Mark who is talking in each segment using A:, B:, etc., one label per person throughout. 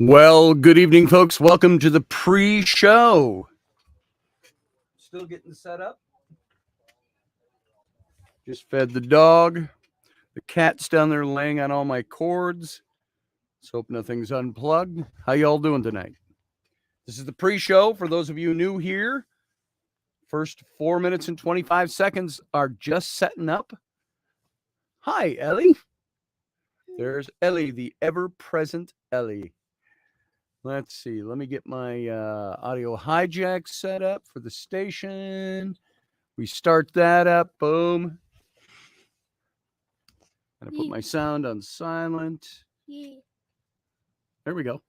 A: Well, good evening, folks. Welcome to the pre-show. Still getting set up. Just fed the dog. The cat's down there laying on all my cords. Let's hope nothing's unplugged. How y'all doing tonight? This is the pre-show. For those of you new here, first 4 minutes and 25 seconds are just setting up. Hi, Ellie. There's Ellie, the ever-present Ellie. Let's see. Let me get my audio hijack set up for the station. We start that up. Boom. And I put my sound on silent. There we go.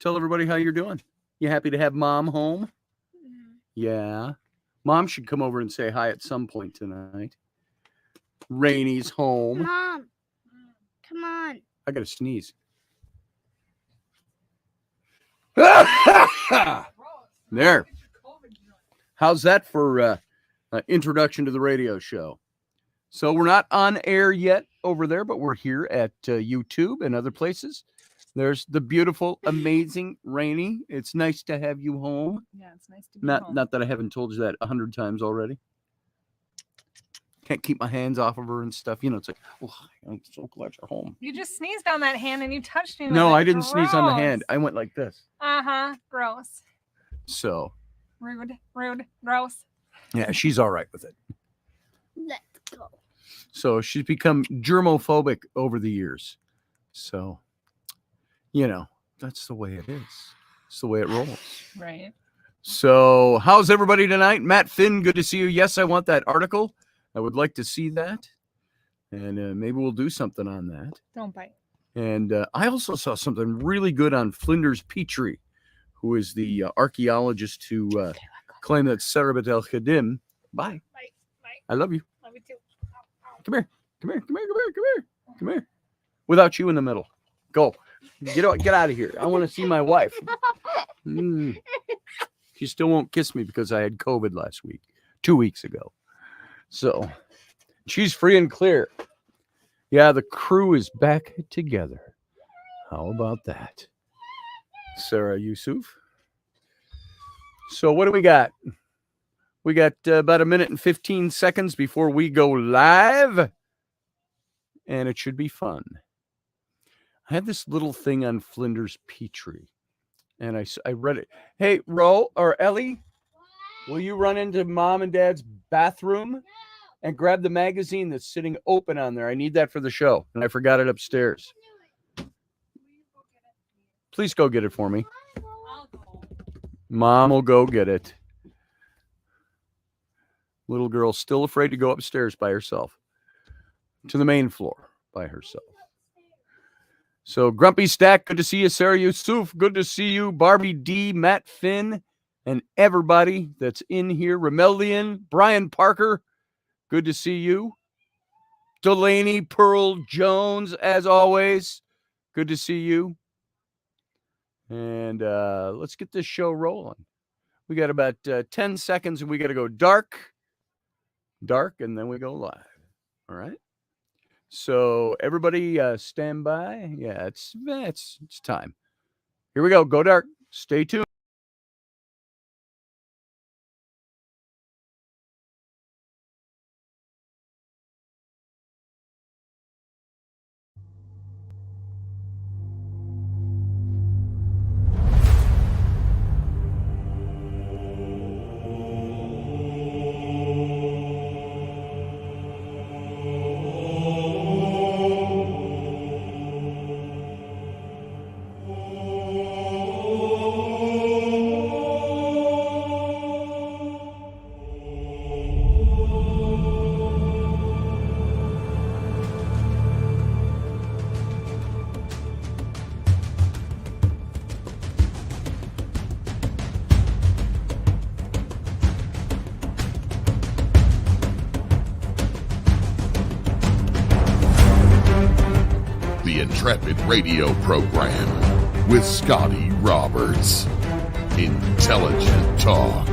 A: Tell everybody how you're doing. You happy to have Mom home? Yeah. Mom should come over and say hi at some point tonight. Rainy's home.
B: Mom, come on.
A: I got to sneeze. There. How's that for introduction to the radio show? So we're not on air yet over there, but we're here at YouTube and other places. There's the beautiful, amazing Rainy. It's nice to have you home.
C: Yeah, it's nice to be home.
A: Not that I haven't told you that 100 times already. Can't keep my hands off of her and stuff. You know, it's like, oh, I'm so glad you're home.
C: You just sneezed on that hand and you touched me.
A: No, I didn't sneeze on the hand. I went like this.
C: Gross.
A: So.
C: Rude, gross.
A: Yeah, she's all right with it.
B: Let's go.
A: So she's become germophobic over the years. So, you know, that's the way it is. It's the way it rolls.
C: Right.
A: So how's everybody tonight? Matt Finn, good to see you. Yes, I want that article. I would like to see that. And maybe we'll do something on that.
C: Don't bite.
A: And I also saw something really good on Flinders Petrie, who is the archaeologist who claimed that Sarabat el-Khadim. Bye. I love you.
C: Love you too.
A: Come here. Without you in the middle. Go. Get out of here. I want to see my wife. She still won't kiss me because I had COVID 2 weeks ago. So she's free and clear. Yeah, the crew is back together. How about that? Sarah Yusuf. So what do we got? We got about 1 minute and 15 seconds before we go live. And it should be fun. I had this little thing on Flinders Petrie. And I read it. Hey, Ro or Ellie, will you run into Mom and Dad's bathroom and grab the magazine that's sitting open on there? I need that for the show. And I forgot it upstairs. Please go get it for me. Mom will go get it. Little girl still afraid to go upstairs by herself. To the main floor by herself. So Grumpy Stack, good to see you. Sarah Yusuf, good to see you. Barbie D, Matt Finn, and everybody that's in here. Remeldian, Brian Parker, good to see you. Delaney Pearl Jones, as always, good to see you. And let's get this show rolling. We got about 10 seconds and we got to go dark, and then we go live. All right. So everybody stand by. Yeah, it's time. Here we go. Go dark. Stay tuned.
D: Intrepid radio program with Scotty Roberts. Intelligent talk.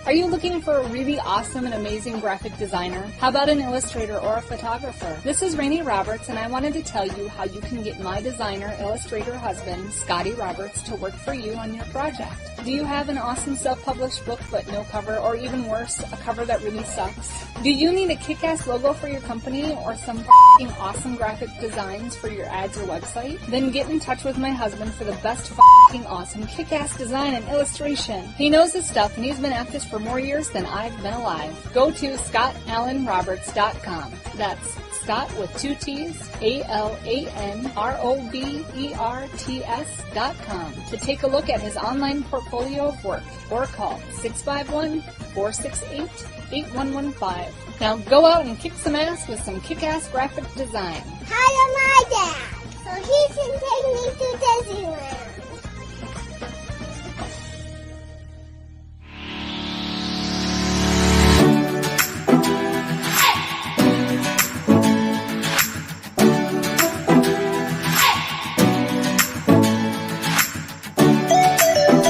E: Are you looking for a really awesome and amazing graphic designer? How about an illustrator or a photographer? This is Rainey Roberts, and I wanted to tell you how you can get my designer, illustrator husband, Scotty Roberts, to work for you on your project. Do you have an awesome self-published book but no cover, or even worse, a cover that really sucks? Do you need a kick-ass logo for your company or some f***ing awesome graphic designs for your ads or website? Then get in touch with my husband for the best f***ing awesome kick-ass design and illustration. He knows his stuff, and he's been at this for more years than I've been alive. Go to ScottAllenRoberts.com. That's Scott with 2 T's, ALANROBERTS.com to take a look at his online portfolio of work, or call 651-468-8115. Now go out and kick some ass with some kick-ass graphic design.
B: Hire my dad, so he can take me to Disneyland.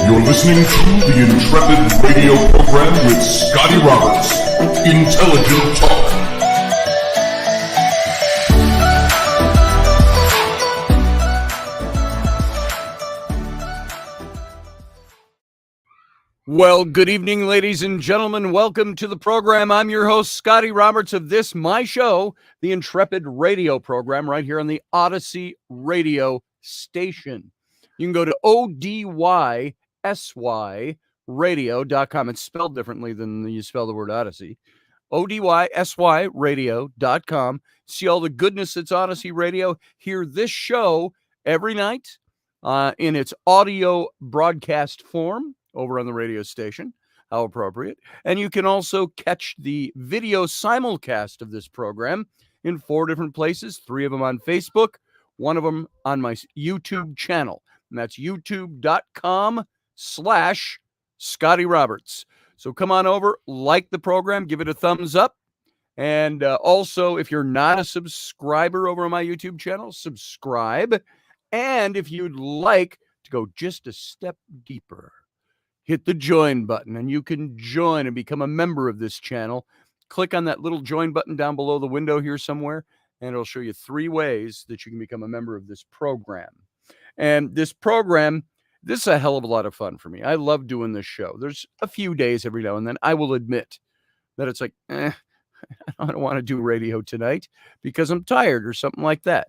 D: You're listening to the Intrepid radio program with Scotty Roberts. Intelligent Talk.
A: Well, good evening, ladies and gentlemen. Welcome to the program. I'm your host, Scotty Roberts, of this, my show, the Intrepid radio program, right here on the Odyssey radio station. You can go to ODYSYradio.com. It's spelled differently than you spell the word Odyssey. ODYSYradio.com. See all the goodness that's Odyssey Radio. Hear this show every night in its audio broadcast form over on the radio station. How appropriate. And you can also catch the video simulcast of this program in 4 different places, 3 of them on Facebook, 1 of them on my YouTube channel. And that's youtube.com/Scotty Roberts. So come on over, like the program, give it a thumbs up. And also, if you're not a subscriber over on my YouTube channel, subscribe. And if you'd like to go just a step deeper, hit the join button and you can join and become a member of this channel. Click on that little join button down below the window here somewhere, and it'll show you 3 ways that you can become a member of this program. And this program, this is a hell of a lot of fun for me. I love doing this show. There's a few days every now and then I will admit that it's like, I don't want to do radio tonight because I'm tired or something like that.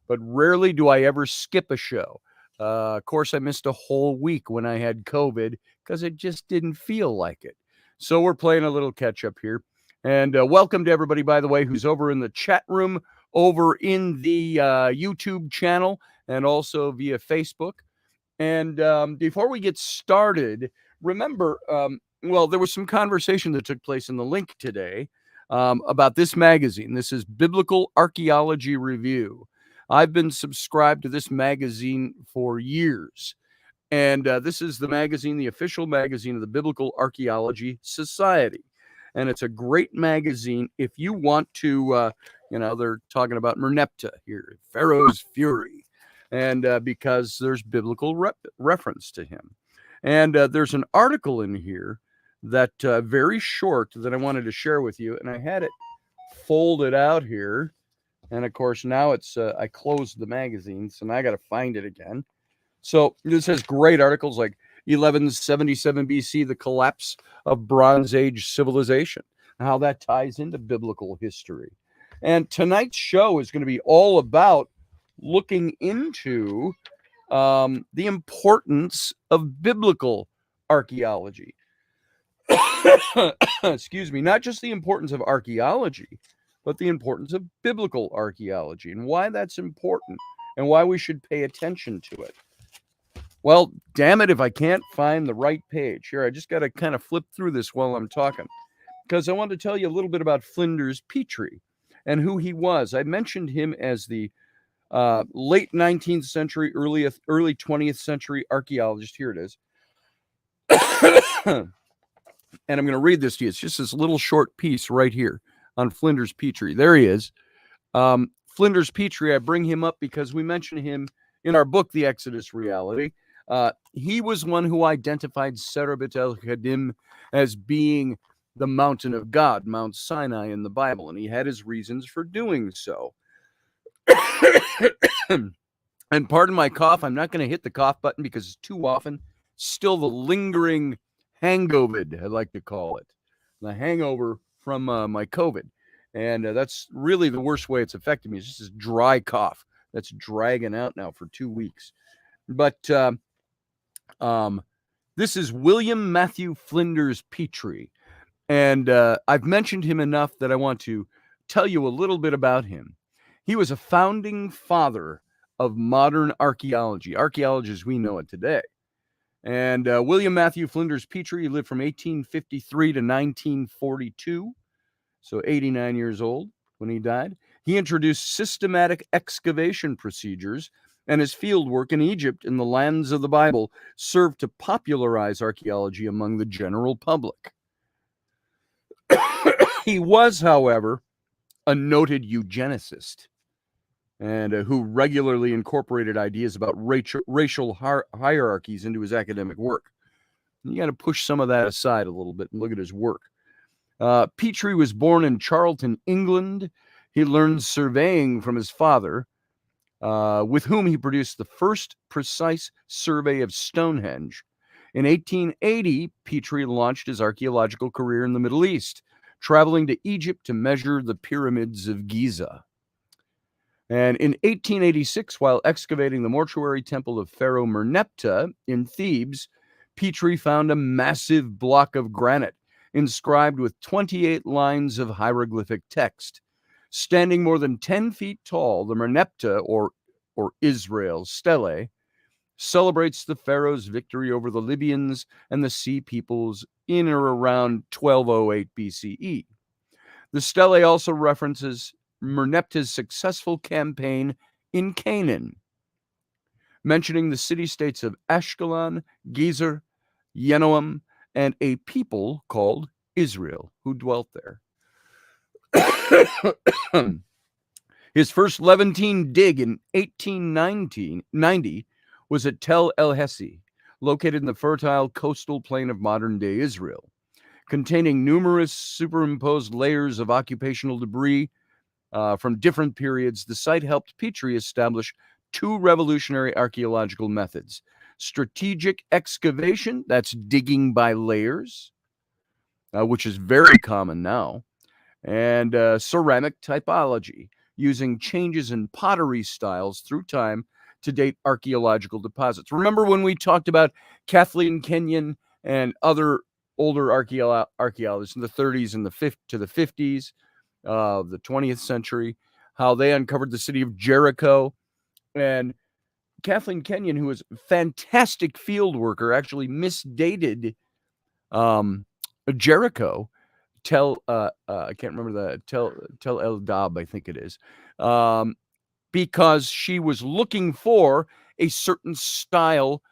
A: But rarely do I ever skip a show. Of course, I missed a whole week when I had COVID because it just didn't feel like it. So we're playing a little catch up here. And welcome to everybody, by the way, who's over in the chat room, over in the YouTube channel, and also via Facebook. And before we get started, remember, there was some conversation that took place in the link today about this magazine. This is Biblical Archaeology Review. I've been subscribed to this magazine for years. And this is the magazine, the official magazine of the Biblical Archaeology Society. And it's a great magazine if you want to, they're talking about Merneptah here, Pharaoh's Fury. And because there's biblical reference to him. And there's an article in here that very short that I wanted to share with you. And I had it folded out here. And of course, now it's I closed the magazine, so now I got to find it again. So this has great articles like 1177 BC, the collapse of Bronze Age civilization, and how that ties into biblical history. And tonight's show is going to be all about looking into the importance of biblical archaeology. Excuse me, not just the importance of archaeology, but the importance of biblical archaeology and why that's important and why we should pay attention to it. Well, damn it, if I can't find the right page. Here, I just got to kind of flip through this while I'm talking, because I want to tell you a little bit about Flinders Petrie and who he was. I mentioned him as the late 19th century, early 20th century archaeologist. Here it is. And I'm going to read this to you. It's just this little short piece right here on Flinders Petrie. There he is. Flinders Petrie, I bring him up because we mentioned him in our book, The Exodus Reality. He was one who identified Serebet el-Khadim as being the mountain of God, Mount Sinai in the Bible, and he had his reasons for doing so. And pardon my cough, I'm not going to hit the cough button because it's too often still the lingering hangovid, I like to call it. The hangover from my COVID. And that's really the worst way it's affected me. It's just this dry cough that's dragging out now for 2 weeks. But this is William Matthew Flinders Petrie. And I've mentioned him enough that I want to tell you a little bit about him. He was a founding father of modern archaeology as we know it today. And William Matthew Flinders Petrie lived from 1853 to 1942, so 89 years old when he died. He introduced systematic excavation procedures, and his field work in Egypt and the lands of the Bible served to popularize archaeology among the general public. He was, however, a noted eugenicist, and who regularly incorporated ideas about racial hierarchies into his academic work. You got to push some of that aside a little bit and look at his work. Petrie was born in Charlton, England. He learned surveying from his father, with whom he produced the first precise survey of Stonehenge. In 1880, Petrie launched his archaeological career in the Middle East, traveling to Egypt to measure the pyramids of Giza. And in 1886, while excavating the mortuary temple of Pharaoh Merneptah in Thebes, Petrie found a massive block of granite inscribed with 28 lines of hieroglyphic text. Standing more than 10 feet tall, the Merneptah, or Israel stele, celebrates the pharaoh's victory over the Libyans and the Sea peoples in or around 1208 BCE. The stele also references Merneptah's successful campaign in Canaan, mentioning the city-states of Ashkelon, Gezer, Yenoam, and a people called Israel who dwelt there. His first Levantine dig in 1890 was at Tel El Hesi, located in the fertile coastal plain of modern-day Israel. Containing numerous superimposed layers of occupational debris from different periods, the site helped Petrie establish two revolutionary archaeological methods: strategic excavation, that's digging by layers, which is very common now, and ceramic typology, using changes in pottery styles through time to date archaeological deposits. Remember when we talked about Kathleen Kenyon and other older archaeologists in the 30s and the 50s of the 20th century, how they uncovered the city of Jericho? And Kathleen Kenyon, who was a fantastic field worker, actually misdated Jericho. I can't remember the Tel El Dab, I think it is, because she was looking for a certain style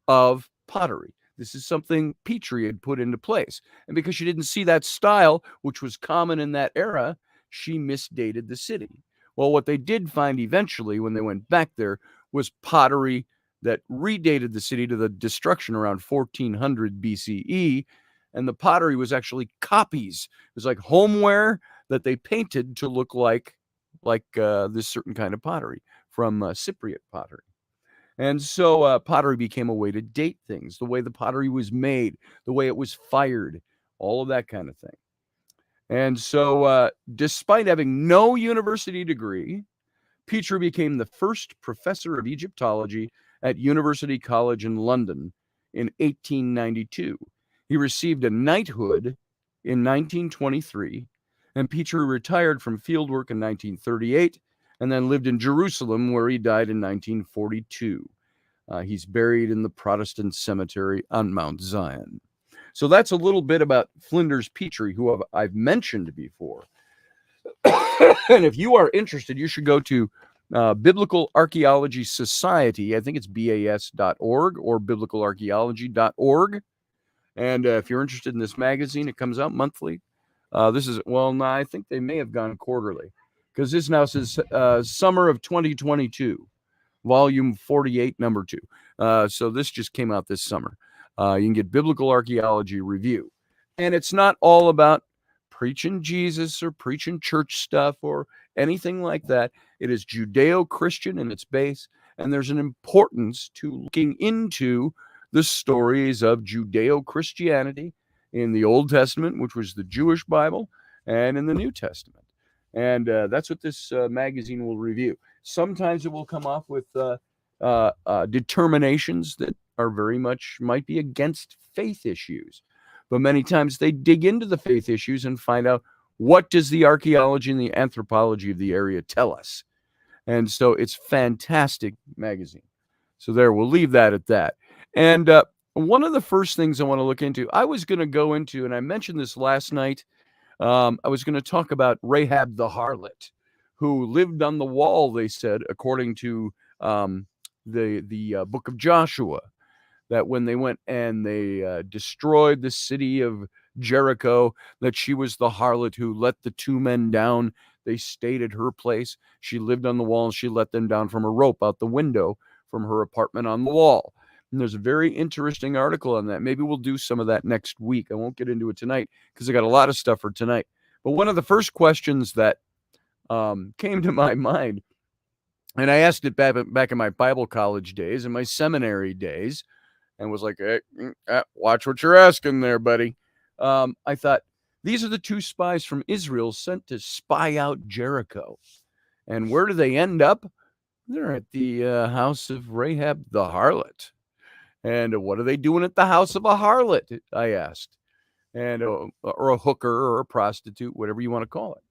A: of pottery. This is something Petrie had put into place. And because she didn't see that style, which was common in that era, she misdated the city. Well, what they did find eventually when they went back there was pottery that redated the city to the destruction around 1400 BCE. And the pottery was actually copies. It was like homeware that they painted to look like this certain kind of pottery from Cypriot pottery. And so pottery became a way to date things, the way the pottery was made, the way it was fired, all of that kind of thing. And so despite having no university degree, Petrie became the first professor of Egyptology at University College in London in 1892. He received a knighthood in 1923, and Petrie retired from fieldwork in 1938 and then lived in Jerusalem, where he died in 1942. He's buried in the Protestant cemetery on Mount Zion. So that's a little bit about Flinders Petrie, who I've mentioned before. And if you are interested, you should go to Biblical Archaeology Society. I think it's bas.org or biblicalarchaeology.org. And if you're interested in this magazine, it comes out monthly. I think they may have gone quarterly, because this now says summer of 2022, volume 48, number 2. So this just came out this summer. You can get Biblical Archaeology Review. And it's not all about preaching Jesus or preaching church stuff or anything like that. It is Judeo-Christian in its base, and there's an importance to looking into the stories of Judeo-Christianity in the Old Testament, which was the Jewish Bible, and in the New Testament. And that's what this magazine will review. Sometimes it will come off with determinations that are very much might be against faith issues. But many times they dig into the faith issues and find out, what does the archaeology and the anthropology of the area tell us? And so it's fantastic magazine. So there, we'll leave that at that. And one of the first things I want to look into, I was going to go into, and I mentioned this last night, I was going to talk about Rahab the harlot, who lived on the wall, they said, according to the book of Joshua, that when they went and they destroyed the city of Jericho, that she was the harlot who let the two men down. They stayed at her place. She lived on the wall, and she let them down from a rope out the window from her apartment on the wall. And there's a very interesting article on that. Maybe we'll do some of that next week. I won't get into it tonight because I got a lot of stuff for tonight. But one of the first questions that came to my mind, and I asked it back in my Bible college days and my seminary days, and was like, hey, watch what you're asking there, buddy. I thought, these are the two spies from Israel sent to spy out Jericho. And where do they end up? They're at the house of Rahab the harlot. And what are they doing at the house of a harlot? I asked. And or a hooker or a prostitute, whatever you want to call it.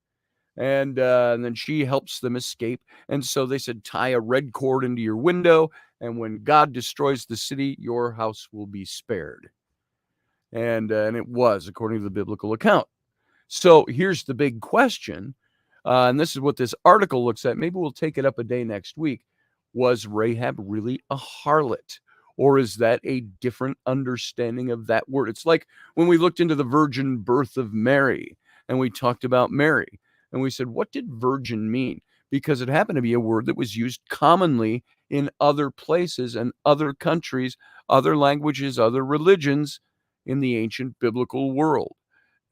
A: And then she helps them escape. And so they said, tie a red cord into your window, and when God destroys the city, your house will be spared. And it was, according to the biblical account. So here's the big question, and this is what this article looks at. Maybe we'll take it up a day next week. Was Rahab really a harlot? Or is that a different understanding of that word? It's like when we looked into the virgin birth of Mary, and we talked about Mary. And we said, what did virgin mean? Because it happened to be a word that was used commonly in other places and other countries, other languages, other religions in the ancient biblical world.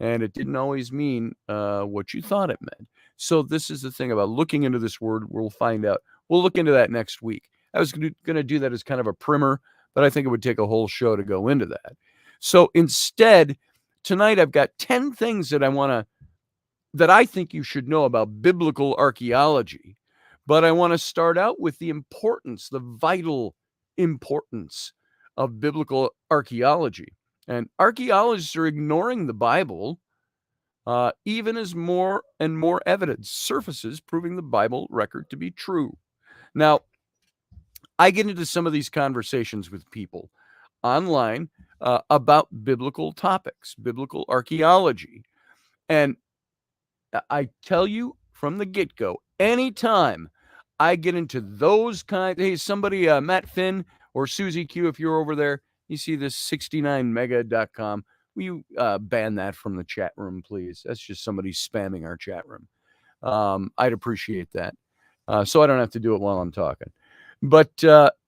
A: And it didn't always mean what you thought it meant. So this is the thing about looking into this word. We'll find out. We'll look into that next week. I was going to do that as kind of a primer, but I think it would take a whole show to go into that. So instead, tonight I've got 10 things that I think you should know about biblical archaeology. But I want to start out with the importance, the vital importance of biblical archaeology. And archaeologists are ignoring the Bible, even as more and more evidence surfaces proving the Bible record to be true. Now, I get into some of these conversations with people online about biblical topics, biblical archaeology. And I tell you from the get-go, anytime I get into those kinds, hey, somebody, Matt Finn or Susie Q, if you're over there, you see this 69mega.com. Will you ban that from the chat room, please? That's just somebody spamming our chat room. I'd appreciate that. So I don't have to do it while I'm talking. But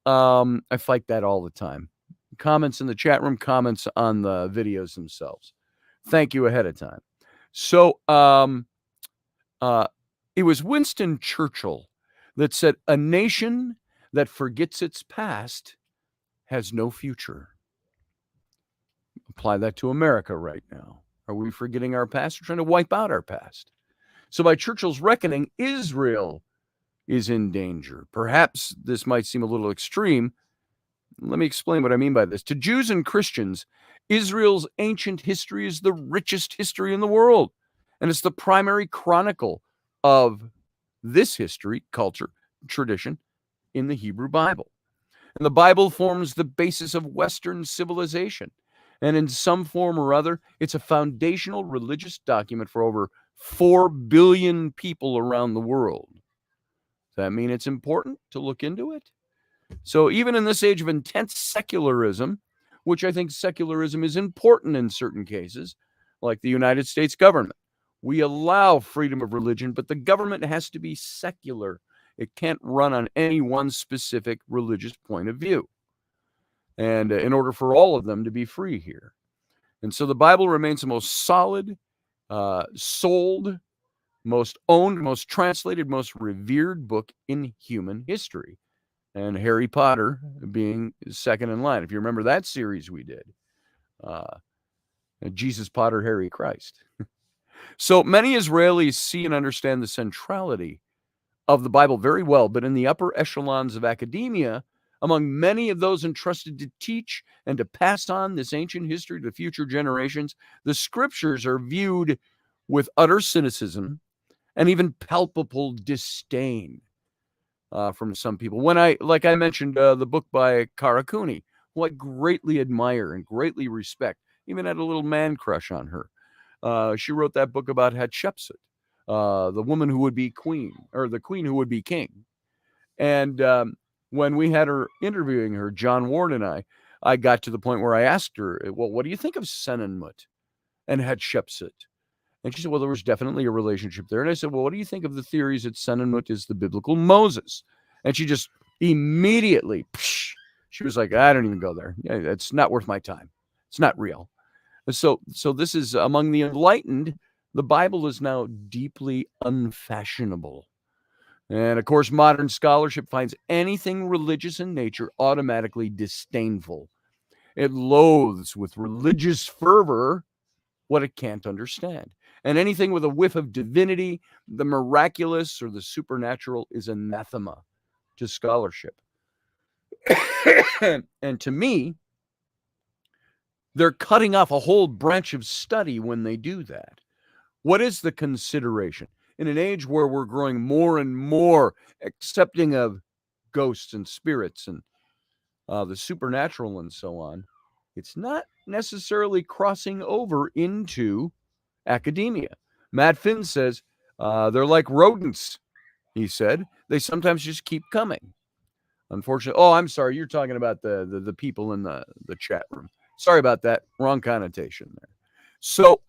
A: I fight that all the time. Comments in the chat room, comments on the videos themselves. Thank you ahead of time. So it was Winston Churchill that said, a nation that forgets its past has no future. Apply that to America right now. Are we forgetting our past? We're trying to wipe out our past. So by Churchill's reckoning, Israel is in danger. Perhaps this might seem a little extreme. Let me explain what I mean by this. To Jews and Christians, Israel's ancient history is the richest history in the world. And it's the primary chronicle of this history, culture, tradition in the Hebrew Bible. And the Bible forms the basis of Western civilization. And in some form or other, it's a foundational religious document for over 4 billion people around the world. Does that mean it's important to look into it? So even in this age of intense secularism, which I think secularism is important in certain cases, like the United States government, we allow freedom of religion, but the government has to be secular. It can't run on any one specific religious point of view. and in order for all of them to be free here. And so the Bible remains the most solid, sold, most owned, most translated, most revered book in human history. And Harry Potter being second in line. If you remember that series we did, Jesus, Potter, Harry, Christ. So many Israelis see and understand the centrality of the Bible very well, but in the upper echelons of academia, among many of those entrusted to teach and to pass on this ancient history to future generations, the scriptures are viewed with utter cynicism and even palpable disdain from some people. Like I mentioned, the book by Karakuni, who I greatly admire and greatly respect, even had a little man crush on her. She wrote that book about Hatshepsut, the woman who would be queen, or the queen who would be king. And when we had her interviewing her, John Ward and I got to the point where I asked her, well, what do you think of Senenmut and Hatshepsut? And she said, well, there was definitely a relationship there. And I said, well, what do you think of the theories that Senenmut is the biblical Moses? And she just immediately, she was like, I don't even go there. It's not worth my time. It's not real. So this is among the enlightened. The Bible is now deeply unfashionable. And of course, modern scholarship finds anything religious in nature automatically disdainful. It loathes with religious fervor what it can't understand. And anything with a whiff of divinity, the miraculous or the supernatural, is anathema to scholarship. And to me, they're cutting off a whole branch of study when they do that. What is the consideration? In an age where we're growing more and more accepting of ghosts and spirits and the supernatural and so on, it's not necessarily crossing over into academia. Matt Finn says they're like rodents, he said. They sometimes just keep coming. Unfortunately, I'm sorry, you're talking about the people in the chat room. Sorry about that. Wrong connotation there. So,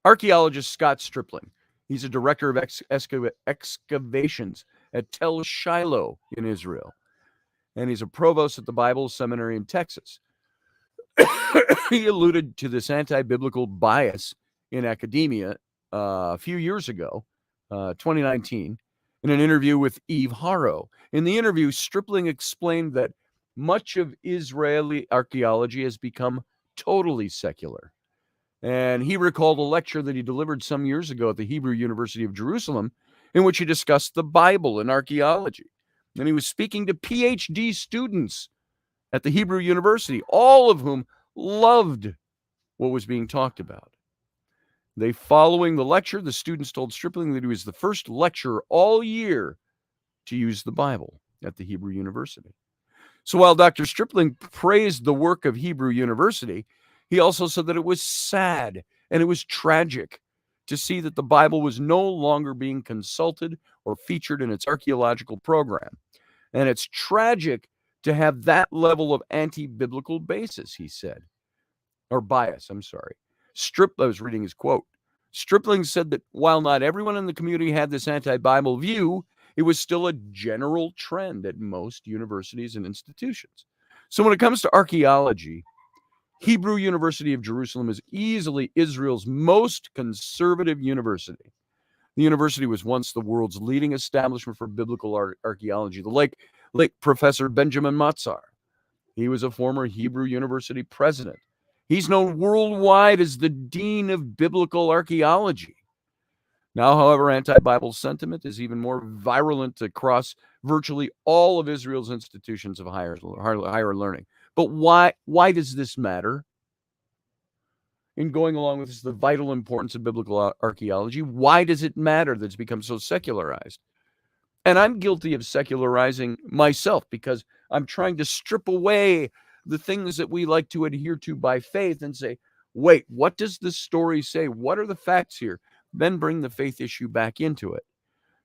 A: archaeologist Scott Stripling, he's a director of excavations at Tel Shiloh in Israel, and he's a provost at the Bible Seminary in Texas. He alluded to this anti-biblical bias in academia a few years ago, 2019, in an interview with Eve Haro. In the interview, Stripling explained that much of Israeli archaeology has become totally secular. And he recalled a lecture that he delivered some years ago at the Hebrew University of Jerusalem, in which he discussed the Bible and archaeology. And he was speaking to PhD students at the Hebrew University, all of whom loved what was being talked about. Following the lecture, the students told Stripling that he was the first lecturer all year to use the Bible at the Hebrew University. So while Dr. Stripling praised the work of Hebrew University, he also said that it was sad and it was tragic to see that the Bible was no longer being consulted or featured in its archaeological program. And it's tragic to have that level of anti-biblical basis, he said. Or bias, I'm sorry. I was reading his quote. Stripling said that while not everyone in the community had this anti-Bible view, it was still a general trend at most universities and institutions. So when it comes to archaeology, Hebrew University of Jerusalem is easily Israel's most conservative university. The university was once the world's leading establishment for biblical archaeology. The late Professor Benjamin Matzar, he was a former Hebrew University president. He's known worldwide as the Dean of Biblical Archaeology. Now, however, anti-Bible sentiment is even more virulent across virtually all of Israel's institutions of higher learning. But why does this matter? In going along with this, the vital importance of biblical archaeology, why does it matter that it's become so secularized? And I'm guilty of secularizing myself because I'm trying to strip away the things that we like to adhere to by faith and say, wait, what does this story say? What are the facts here? Then bring the faith issue back into it.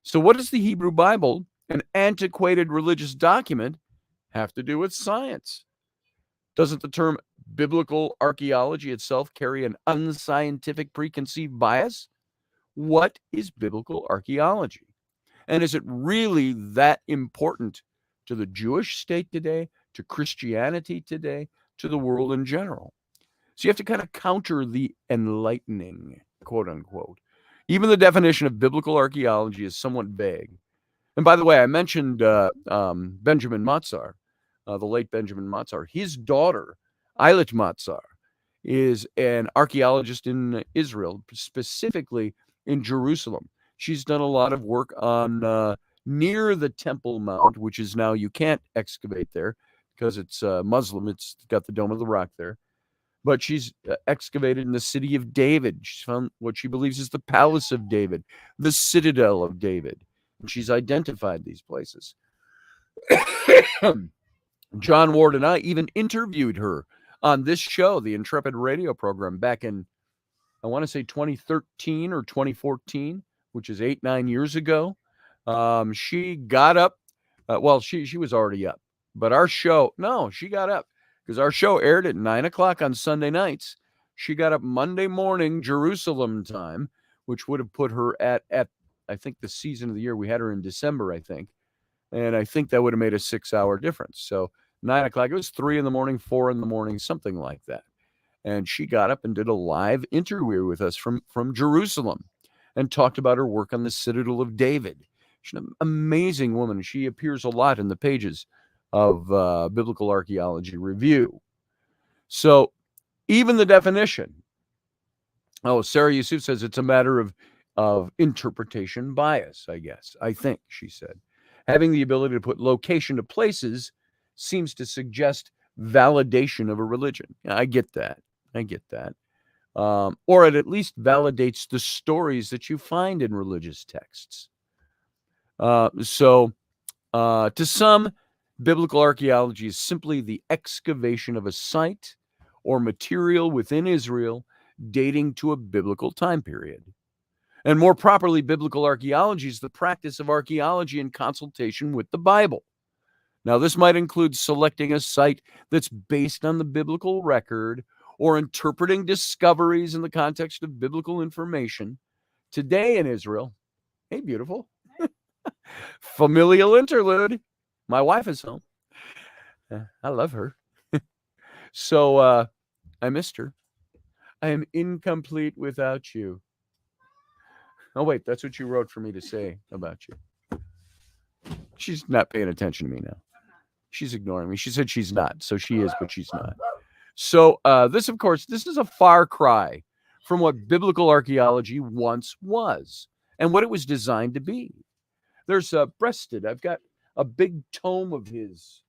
A: So what does the Hebrew Bible, an antiquated religious document, have to do with science? Doesn't the term biblical archaeology itself carry an unscientific preconceived bias? What is biblical archaeology? And is it really that important to the Jewish state today, to Christianity today, to the world in general. So you have to kind of counter the enlightening, quote unquote. Even the definition of biblical archaeology is somewhat vague. And by the way, I mentioned Benjamin Matzar, the late Benjamin Matzar. His daughter, Eilit Matzar, is an archaeologist in Israel, specifically in Jerusalem. She's done a lot of work on near the Temple Mount, which is now you can't excavate there because it's Muslim. It's got the Dome of the Rock there. But she's excavated in the city of David. She's found what she believes is the Palace of David, the Citadel of David. And she's identified these places. John Ward and I even interviewed her on this show, the Intrepid radio program, back in, I want to say 2013 or 2014, which is 8-9 years ago. She got up. She was already up. But our show, no, she got up. Because our show aired at 9 o'clock on Sunday nights. She got up Monday morning, Jerusalem time, which would have put her at I think, the season of the year. We had her in December, I think. And I think that would have made a 6-hour difference. So 9 o'clock, it was 3 in the morning, 4 in the morning, something like that. And she got up and did a live interview with us from Jerusalem and talked about her work on the Citadel of David. She's an amazing woman. She appears a lot in the pages of Biblical Archaeology Review. So even the definition, Sarah Yusuf says it's a matter of interpretation bias, I guess. I think, she said. Having the ability to put location to places seems to suggest validation of a religion. I get that. Or it at least validates the stories that you find in religious texts. To some, biblical archaeology is simply the excavation of a site or material within Israel dating to a biblical time period. And more properly, biblical archaeology is the practice of archaeology in consultation with the Bible. Now, this might include selecting a site that's based on the biblical record or interpreting discoveries in the context of biblical information. Today in Israel, hey, beautiful, familial interlude. My wife is home. I love her. So I missed her. I am incomplete without you. Oh, wait, that's what you wrote for me to say about you. She's not paying attention to me now. She's ignoring me. She said she's not. So she is, but she's not. So this, of course, this is a far cry from what biblical archaeology once was and what it was designed to be. There's Breasted. I've got a big tome of his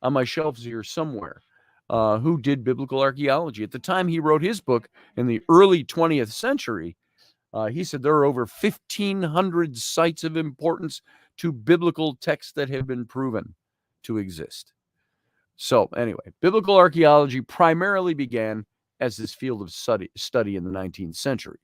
A: on my shelves here somewhere, who did biblical archaeology. At the time he wrote his book in the early 20th century, he said there are over 1,500 sites of importance to biblical texts that have been proven to exist. So anyway, biblical archaeology primarily began as this field of study in the 19th century.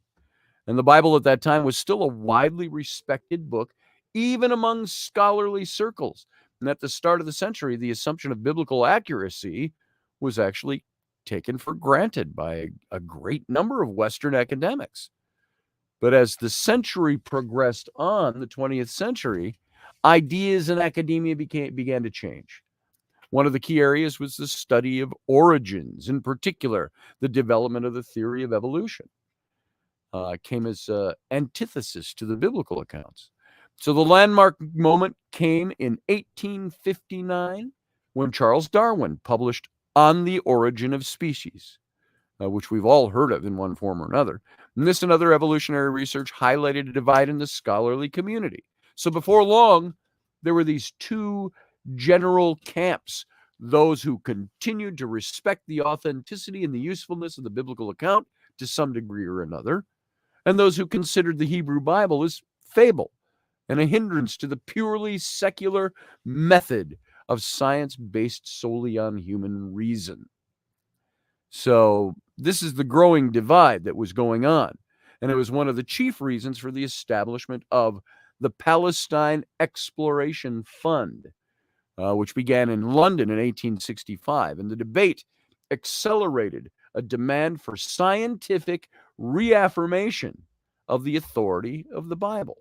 A: And the Bible at that time was still a widely respected book, even among scholarly circles. And at the start of the century, the assumption of biblical accuracy was actually taken for granted by a great number of Western academics. But as the century progressed on, the 20th century, ideas in academia began to change. One of the key areas was the study of origins, in particular, the development of the theory of evolution. Came as antithesis to the biblical accounts. So the landmark moment came in 1859 when Charles Darwin published On the Origin of Species, which we've all heard of in one form or another. And this and other evolutionary research highlighted a divide in the scholarly community. So before long, there were these two general camps, those who continued to respect the authenticity and the usefulness of the biblical account to some degree or another, and those who considered the Hebrew Bible as fable and a hindrance to the purely secular method of science based solely on human reason. So this is the growing divide that was going on, and it was one of the chief reasons for the establishment of the Palestine Exploration Fund, which began in London in 1865, and the debate accelerated a demand for scientific reaffirmation of the authority of the Bible.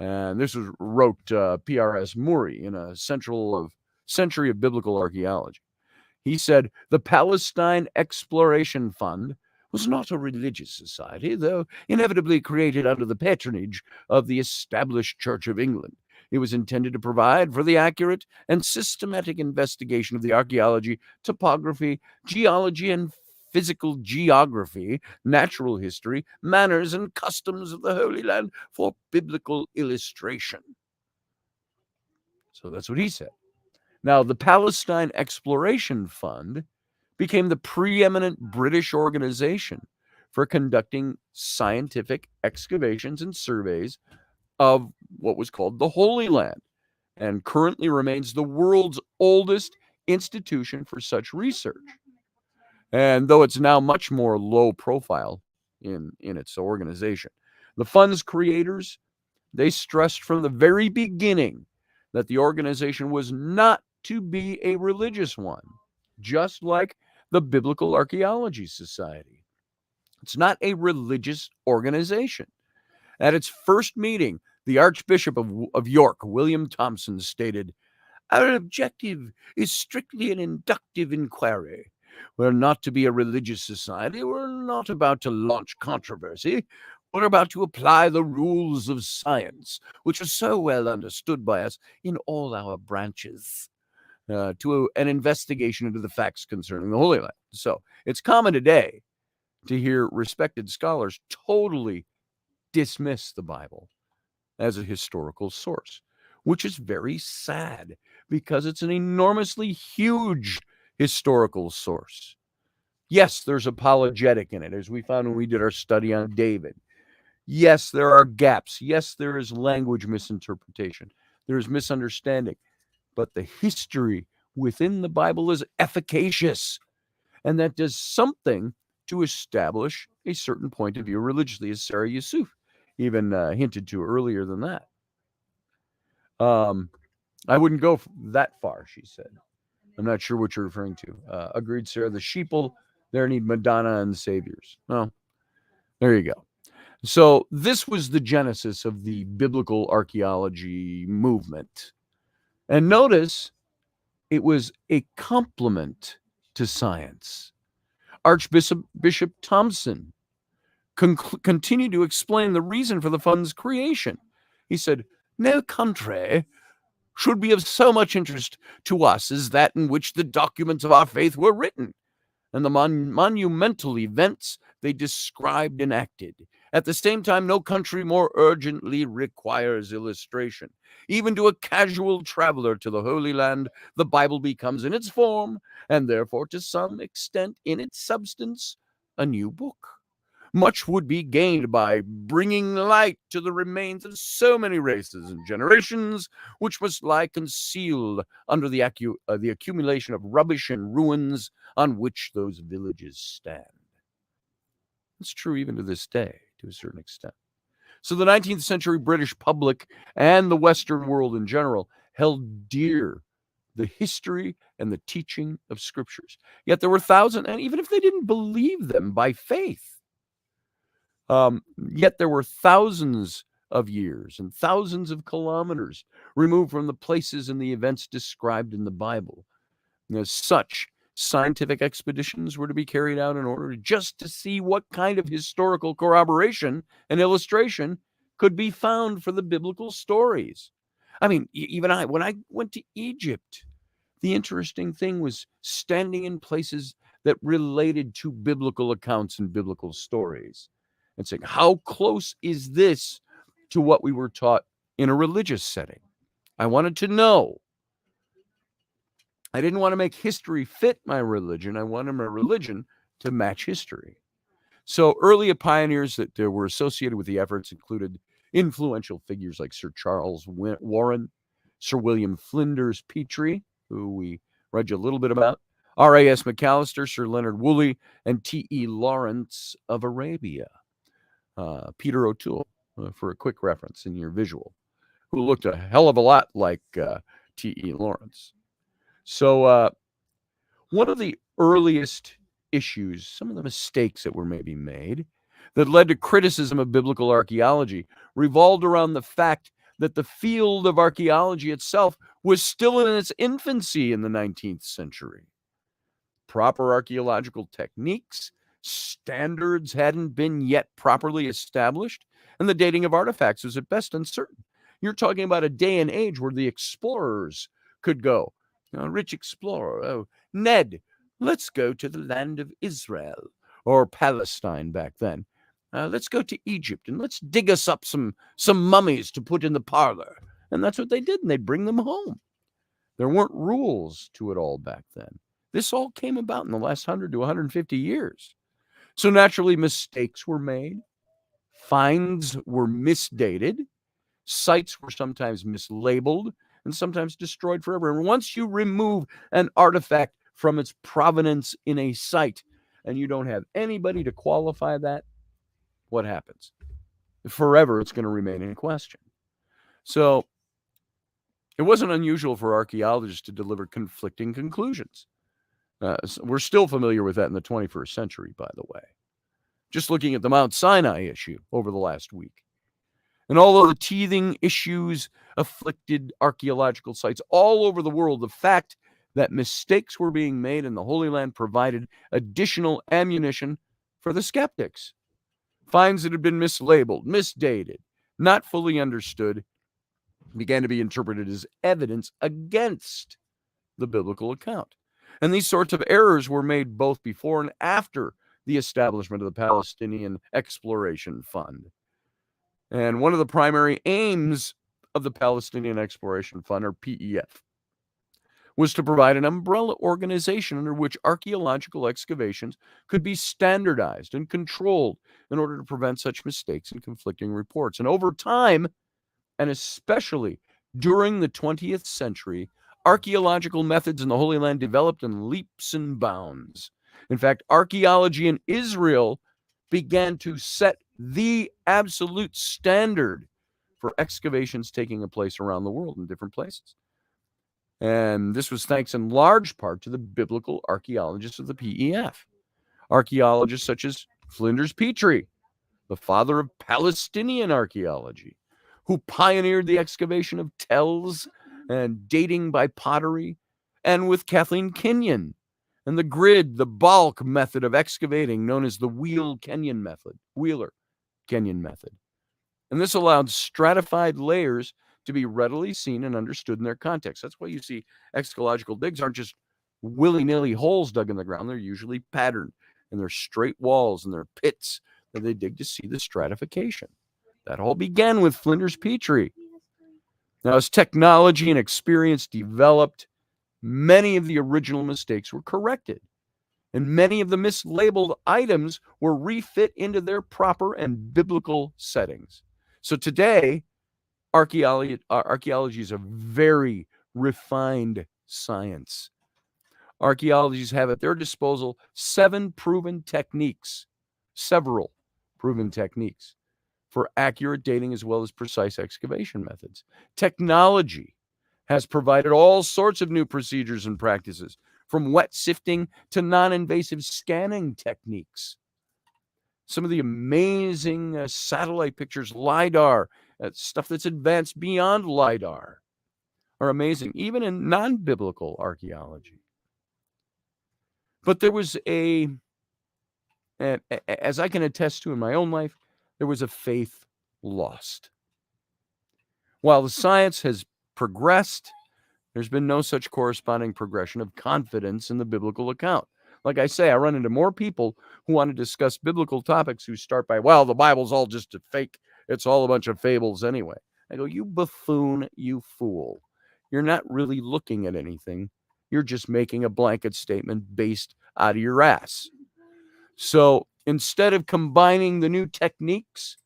A: And this was wrote P.R.S. Murray in a Century of Biblical Archaeology. He said, the Palestine Exploration Fund was not a religious society, though inevitably created under the patronage of the established Church of England. It was intended to provide for the accurate and systematic investigation of the archaeology, topography, geology, and physical geography, natural history, manners, and customs of the Holy Land for biblical illustration. So that's what he said. Now, the Palestine Exploration Fund became the preeminent British organization for conducting scientific excavations and surveys of what was called the Holy Land, and currently remains the world's oldest institution for such research. And though it's now much more low profile in its organization, the fund's creators, they stressed from the very beginning that the organization was not to be a religious one, just like the Biblical Archaeology Society. It's not a religious organization. At its first meeting, the Archbishop of York, William Thompson, stated, "Our objective is strictly an inductive inquiry. We're not to be a religious society. We're not about to launch controversy. We're about to apply the rules of science, which are so well understood by us in all our branches, to an investigation into the facts concerning the Holy Land." So it's common today to hear respected scholars totally dismiss the Bible as a historical source, which is very sad because it's an enormously huge historical source. Yes, there's apologetic in it, as we found when we did our study on David. Yes, there are gaps. Yes, there is language misinterpretation. There is misunderstanding. But the history within the Bible is efficacious, and that does something to establish a certain point of view religiously, as Sarah Yusuf even hinted to earlier than that. I wouldn't go that far, she said. I'm not sure what you're referring to. Agreed, Sarah. The sheeple there need Madonna and saviors. Well, there you go. So this was the genesis of the biblical archaeology movement. And notice it was a complement to science. Archbishop Thompson continued to explain the reason for the fund's creation. He said, "No country should be of so much interest to us as that in which the documents of our faith were written, and the monumental events they described and acted. At the same time, no country more urgently requires illustration. Even to a casual traveler to the Holy Land, the Bible becomes in its form, and therefore to some extent in its substance, a new book. Much would be gained by bringing light to the remains of so many races and generations, which must lie concealed under the accumulation of rubbish and ruins on which those villages stand." It's true even to this day, to a certain extent. So the 19th century British public and the Western world in general held dear the history and the teaching of scriptures. Yet there were thousands, and even if they didn't believe them by faith, yet there were thousands of years and thousands of kilometers removed from the places and the events described in the Bible. As such, scientific expeditions were to be carried out in order just to see what kind of historical corroboration and illustration could be found for the biblical stories. I mean, even when I went to Egypt, the interesting thing was standing in places that related to biblical accounts and biblical stories and saying, how close is this to what we were taught in a religious setting? I wanted to know. I didn't want to make history fit my religion. I wanted my religion to match history. So early pioneers that were associated with the efforts included influential figures like Sir Charles Warren, Sir William Flinders Petrie, who we read you a little bit about, R.A.S. McAllister, Sir Leonard Woolley, and T.E. Lawrence of Arabia. Peter O'Toole, for a quick reference in your visual, who looked a hell of a lot like T.E. Lawrence. So one of the earliest issues, some of the mistakes that were maybe made that led to criticism of biblical archaeology revolved around the fact that the field of archaeology itself was still in its infancy in the 19th century. Proper archaeological techniques, standards hadn't been yet properly established, and the dating of artifacts was at best uncertain. You're talking about a day and age where the explorers could go. A rich explorer, oh, Ned, let's go to the land of Israel, or Palestine back then. Let's go to Egypt and let's dig us up some mummies to put in the parlor. And that's what they did, and they'd bring them home. There weren't rules to it all back then. This all came about in the last 100 to 150 years. So naturally, mistakes were made. Finds were misdated. Sites were sometimes mislabeled and sometimes destroyed forever. And once you remove an artifact from its provenance in a site and you don't have anybody to qualify that, what happens? Forever, it's going to remain in question. So it wasn't unusual for archaeologists to deliver conflicting conclusions. We're still familiar with that in the 21st century, by the way. Just looking at the Mount Sinai issue over the last week. And all of the teething issues afflicted archaeological sites all over the world, the fact that mistakes were being made in the Holy Land provided additional ammunition for the skeptics. Finds that had been mislabeled, misdated, not fully understood, began to be interpreted as evidence against the biblical account. And these sorts of errors were made both before and after the establishment of the Palestinian Exploration Fund. And one of the primary aims of the Palestinian Exploration Fund, or PEF, was to provide an umbrella organization under which archaeological excavations could be standardized and controlled in order to prevent such mistakes and conflicting reports. And over time, and especially during the 20th century, archaeological methods in the Holy Land developed in leaps and bounds. In fact, archaeology in Israel began to set the absolute standard for excavations taking place around the world in different places. And this was thanks in large part to the biblical archaeologists of the PEF. Archaeologists such as Flinders Petrie, the father of Palestinian archaeology, who pioneered the excavation of tells and dating by pottery, and with Kathleen Kenyon and the grid, the bulk method of excavating known as the Wheeler Kenyon method. And this allowed stratified layers to be readily seen and understood in their context. That's why you see excological digs aren't just willy-nilly holes dug in the ground. They're usually patterned, and they're straight walls, and they're pits that they dig to see the stratification. That all began with Flinders Petrie. Now, as technology and experience developed, many of the original mistakes were corrected, and many of the mislabeled items were refit into their proper and biblical settings. So today, archaeology is a very refined science. Archaeologists have at their disposal several proven techniques for accurate dating as well as precise excavation methods. Technology has provided all sorts of new procedures and practices, from wet sifting to non-invasive scanning techniques. Some of the amazing satellite pictures, LiDAR, stuff that's advanced beyond LiDAR, are amazing, even in non-biblical archaeology. But there was as I can attest to in my own life, there was a faith lost. While the science has progressed, there's been no such corresponding progression of confidence in the biblical account. Like I say, I run into more people who want to discuss biblical topics who start by, well, the Bible's all just a fake. It's all a bunch of fables anyway. I go, you buffoon, you fool. You're not really looking at anything. You're just making a blanket statement based out of your ass. So instead of combining the new techniques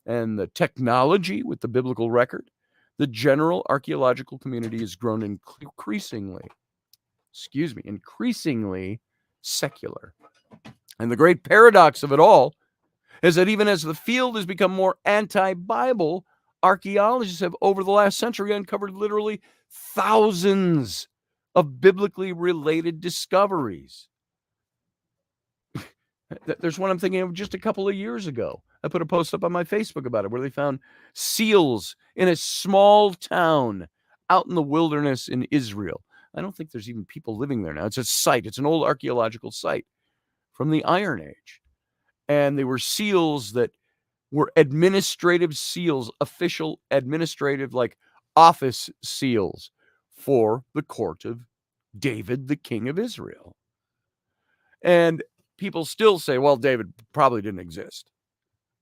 A: and the technology with the biblical record, the general archaeological community has grown increasingly secular. And the great paradox of it all is that even as the field has become more anti-Bible, archaeologists have over the last century uncovered literally thousands of biblically related discoveries. There's one I'm thinking of just a couple of years ago. I put a post up on my Facebook about it where they found seals in a small town out in the wilderness in Israel. I don't think there's even people living there now. It's a site. It's an old archaeological site from the Iron Age. And they were seals that were administrative seals, official administrative, like office seals for the court of David, the king of Israel. And people still say, well, David probably didn't exist.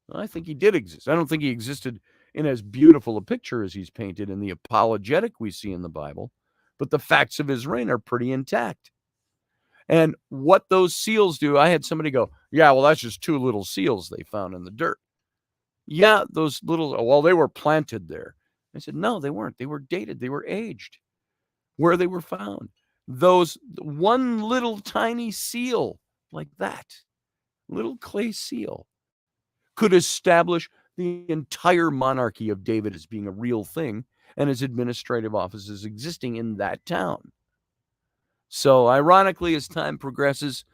A: Well, I think he did exist. I don't think he existed in as beautiful a picture as he's painted in the apologetic we see in the Bible, but the facts of his reign are pretty intact. And what those seals do, I had somebody go, yeah, well, that's just 2 little seals they found in the dirt. Yeah, those little, well, they were planted there. I said, no, they weren't. They were dated. They were aged. Where they were found. Those one little tiny seal like that, little clay seal, could establish the entire monarchy of David as being a real thing and his administrative offices existing in that town. So ironically, as time progresses,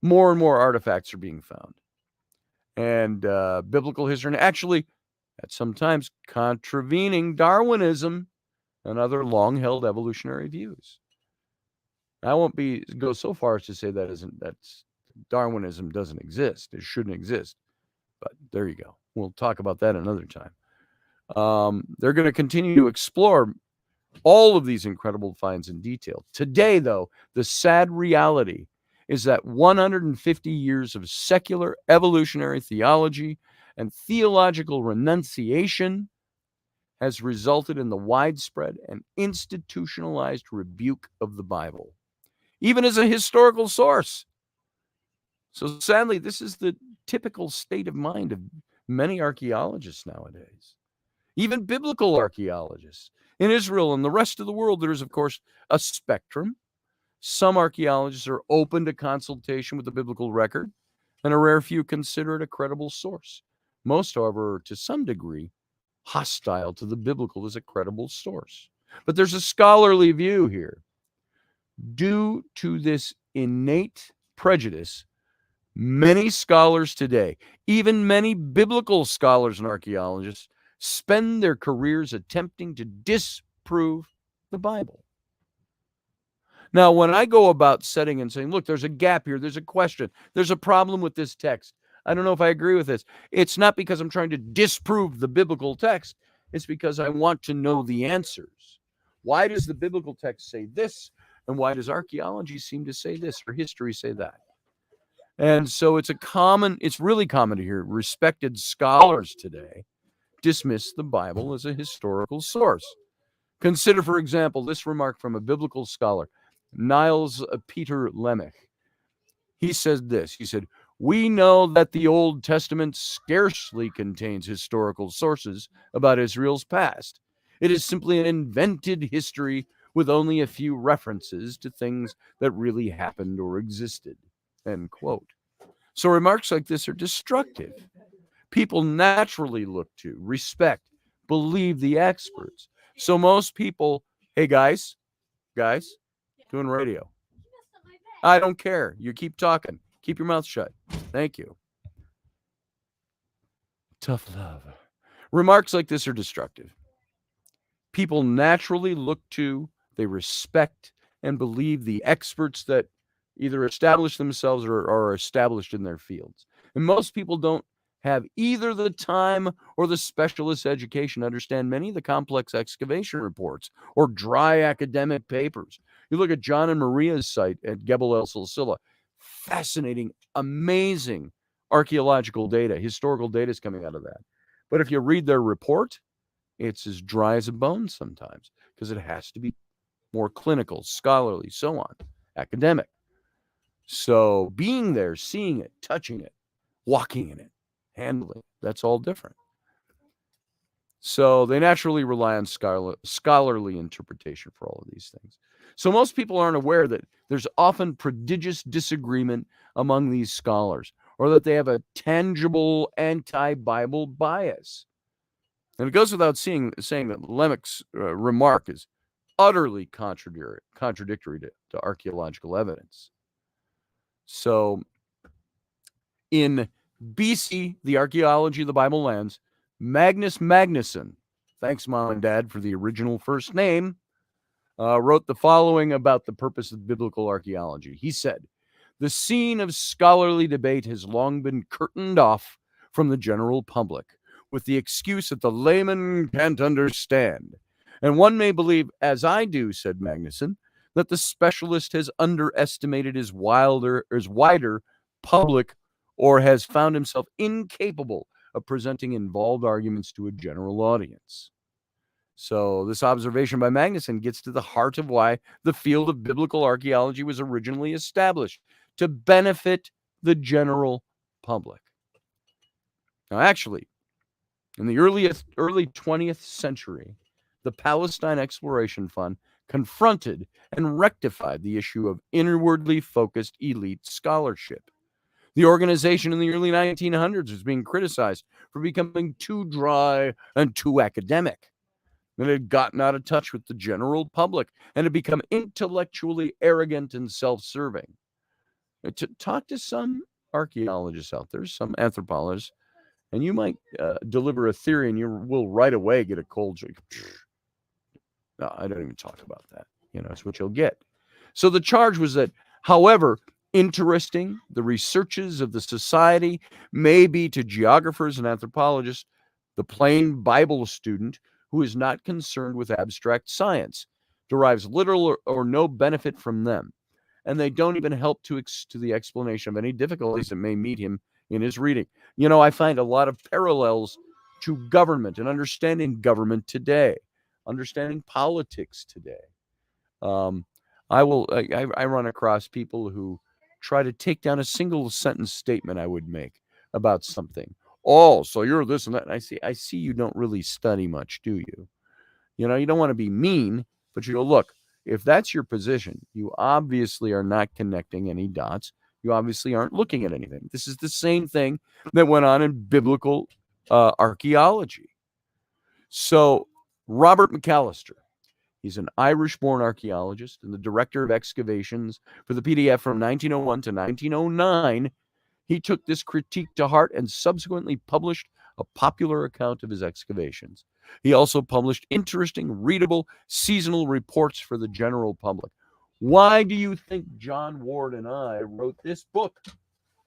A: more and more artifacts are being found. And biblical history, and actually, at sometimes contravening Darwinism and other long-held evolutionary views. I won't go so far as to say that's Darwinism doesn't exist. It shouldn't exist. But there you go. We'll talk about that another time. They're going to continue to explore all of these incredible finds in detail. Today, though, the sad reality is that 150 years of secular evolutionary theology and theological renunciation has resulted in the widespread and institutionalized rebuke of the Bible, even as a historical source. So sadly, this is the typical state of mind of many archaeologists nowadays, even biblical archaeologists. In Israel and the rest of the world, there is, of course, a spectrum. Some archaeologists are open to consultation with the biblical record, and a rare few consider it a credible source. Most, however, are to some degree, hostile to the biblical as a credible source. But there's a scholarly view here. Due to this innate prejudice, many scholars today, even many biblical scholars and archaeologists, spend their careers attempting to disprove the Bible. Now, when I go about setting and saying, look, there's a gap here, there's a question, there's a problem with this text, I don't know if I agree with this. It's not because I'm trying to disprove the biblical text. It's because I want to know the answers. Why does the biblical text say this? And why does archaeology seem to say this or history say that? And so it's really common to hear respected scholars today dismiss the Bible as a historical source. Consider, for example, this remark from a biblical scholar, Niles Peter Lemech. He said this. He said, "We know that the Old Testament scarcely contains historical sources about Israel's past. It is simply an invented history with only a few references to things that really happened or existed." End quote. So remarks like this are destructive. People naturally look to, respect, believe the experts. So most people, hey guys, doing radio. I don't care. You keep talking. Keep your mouth shut. Thank you. Tough love. Remarks like this are destructive. People naturally look to, they respect and believe the experts that either establish themselves or are established in their fields. And most people don't have either the time or the specialist education to understand many of the complex excavation reports or dry academic papers. You look at John and Maria's site at Gebel El Silsila. Fascinating, amazing archaeological data, historical data is coming out of that. But if you read their report, it's as dry as a bone sometimes because it has to be more clinical, scholarly, so on, academic. So being there, seeing it, touching it, walking in it, handling it, that's all different. So they naturally rely on scholarly interpretation for all of these things. So most people aren't aware that there's often prodigious disagreement among these scholars, or that they have a tangible anti-Bible bias. And it goes without saying that Lemech's remark is utterly contradictory to archaeological evidence. So in BC, the Archaeology of the Bible Lands, Magnus Magnusson, thanks Mom and Dad for the original first name, wrote the following about the purpose of biblical archaeology. He said, "The scene of scholarly debate has long been curtained off from the general public with the excuse that the layman can't understand. And one may believe, as I do," said Magnusson, "that the specialist has underestimated his wider public or has found himself incapable of presenting involved arguments to a general audience." So this observation by Magnusson gets to the heart of why the field of biblical archaeology was originally established, to benefit the general public. Now, actually, in the early 20th century, the Palestine Exploration Fund confronted and rectified the issue of inwardly focused elite scholarship. The organization in the early 1900s was being criticized for becoming too dry and too academic. It had gotten out of touch with the general public and had become intellectually arrogant and self-serving. To talk to some archaeologists out there, some anthropologists, and you might deliver a theory and you will right away get a cold drink. No, I don't even talk about that. It's what you'll get. So the charge was that, however interesting the researches of the society may be to geographers and anthropologists, the plain Bible student who is not concerned with abstract science derives little or no benefit from them, and they don't even help to the explanation of any difficulties that may meet him in his reading. I find a lot of parallels to government and understanding government today, understanding politics today. I run across people who try to take down a single sentence statement I would make about something. Oh, so you're this and that. And I see you don't really study much, do you? You don't want to be mean, but you go, look, if that's your position, you obviously are not connecting any dots. You obviously aren't looking at anything. This is the same thing that went on in biblical archaeology. So Robert McAllister, he's an Irish-born archaeologist and the director of excavations for the PDF from 1901 to 1909. He took this critique to heart and subsequently published a popular account of his excavations. He also published interesting, readable, seasonal reports for the general public. Why do you think John Ward and I wrote this book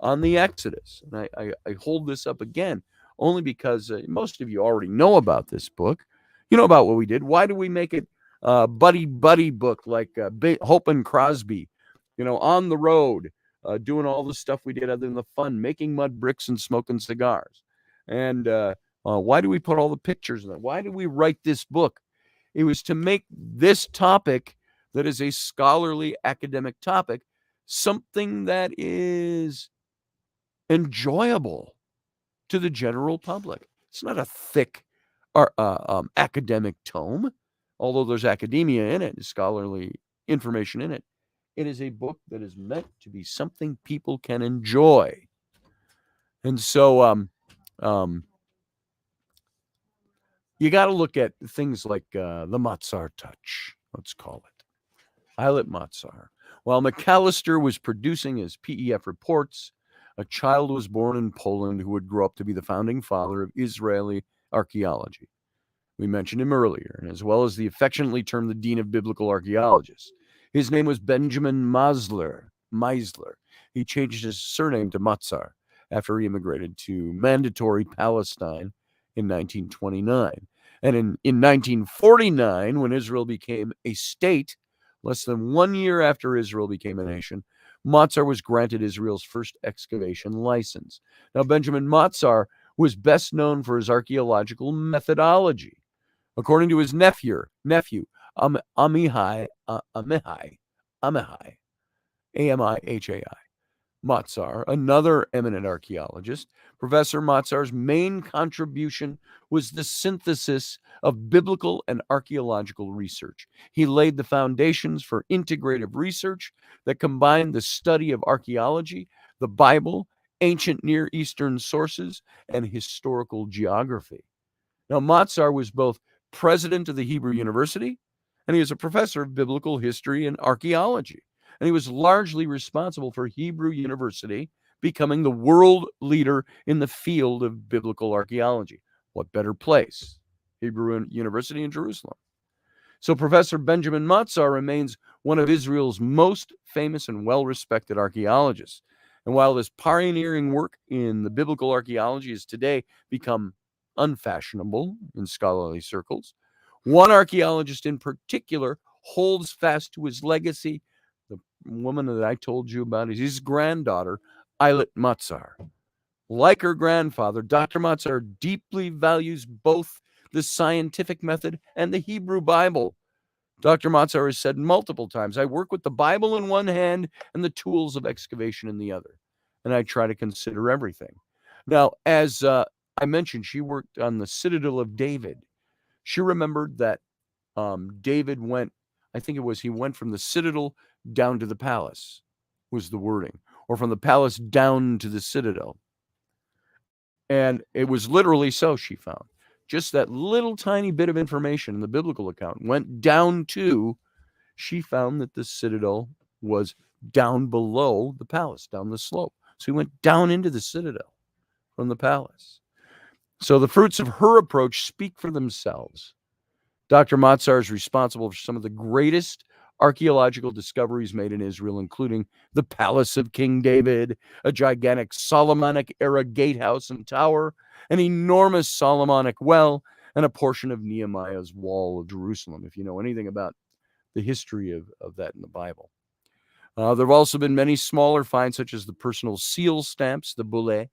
A: on the Exodus? And I hold this up again only because most of you already know about this book. You know about what we did. Why do we make it buddy book like Hope and Crosby, on the road, doing all the stuff we did other than the fun, making mud bricks and smoking cigars? And why do we put all the pictures in it? Why do we write this book? It was to make this topic, that is a scholarly academic topic, something that is enjoyable to the general public. It's not a thick academic tome, although there's academia in it, scholarly information in it. It is a book that is meant to be something people can enjoy. And so you got to look at things like the Matzar touch, let's call it. Eilert Matzar. While McAllister was producing his PEF reports, a child was born in Poland who would grow up to be the founding father of Israeli archaeology. We mentioned him earlier, and as well as the affectionately termed the Dean of Biblical Archaeologists. His name was Benjamin Meisler. He changed his surname to Matzar after he immigrated to Mandatory Palestine in 1929. And in 1949, when Israel became a state, less than 1 year after Israel became a nation, Matzar was granted Israel's first excavation license. Now, Benjamin Matzar was best known for his archaeological methodology. According to his nephew, Amihai, Amihai, Matzar, another eminent archaeologist, Professor Matzar's main contribution was the synthesis of biblical and archaeological research. He laid the foundations for integrative research that combined the study of archaeology, the Bible, ancient Near Eastern sources, and historical geography. Now, Matzar was both president of the Hebrew University, and he was a professor of biblical history and archaeology. And he was largely responsible for Hebrew University becoming the world leader in the field of biblical archaeology. What better place? Hebrew University in Jerusalem. So Professor Benjamin Matzar remains one of Israel's most famous and well-respected archaeologists. And while this pioneering work in the biblical archaeology has today become unfashionable in scholarly circles, one archaeologist in particular holds fast to his legacy. The woman that I told you about is his granddaughter, Eilit Matzar. Like her grandfather, Dr. Matzar deeply values both the scientific method and the Hebrew Bible. Dr. Matzar has said multiple times, I work with the Bible in one hand and the tools of excavation in the other, and I try to consider everything. Now, as I mentioned, she worked on the Citadel of David. She remembered that David went, I think it was, he went from the citadel down to the palace, was the wording, or from the palace down to the citadel. And it was literally so, she found. Just that little tiny bit of information in the biblical account went down to, she found that the citadel was down below the palace, down the slope. So he went down into the citadel from the palace. So the fruits of her approach speak for themselves. Dr. Matzar is responsible for some of the greatest archaeological discoveries made in Israel, including the Palace of King David, a gigantic Solomonic-era gatehouse and tower, an enormous Solomonic well, and a portion of Nehemiah's wall of Jerusalem, if you know anything about the history of that in the Bible. There have also been many smaller finds, such as the personal seal stamps, the bulle,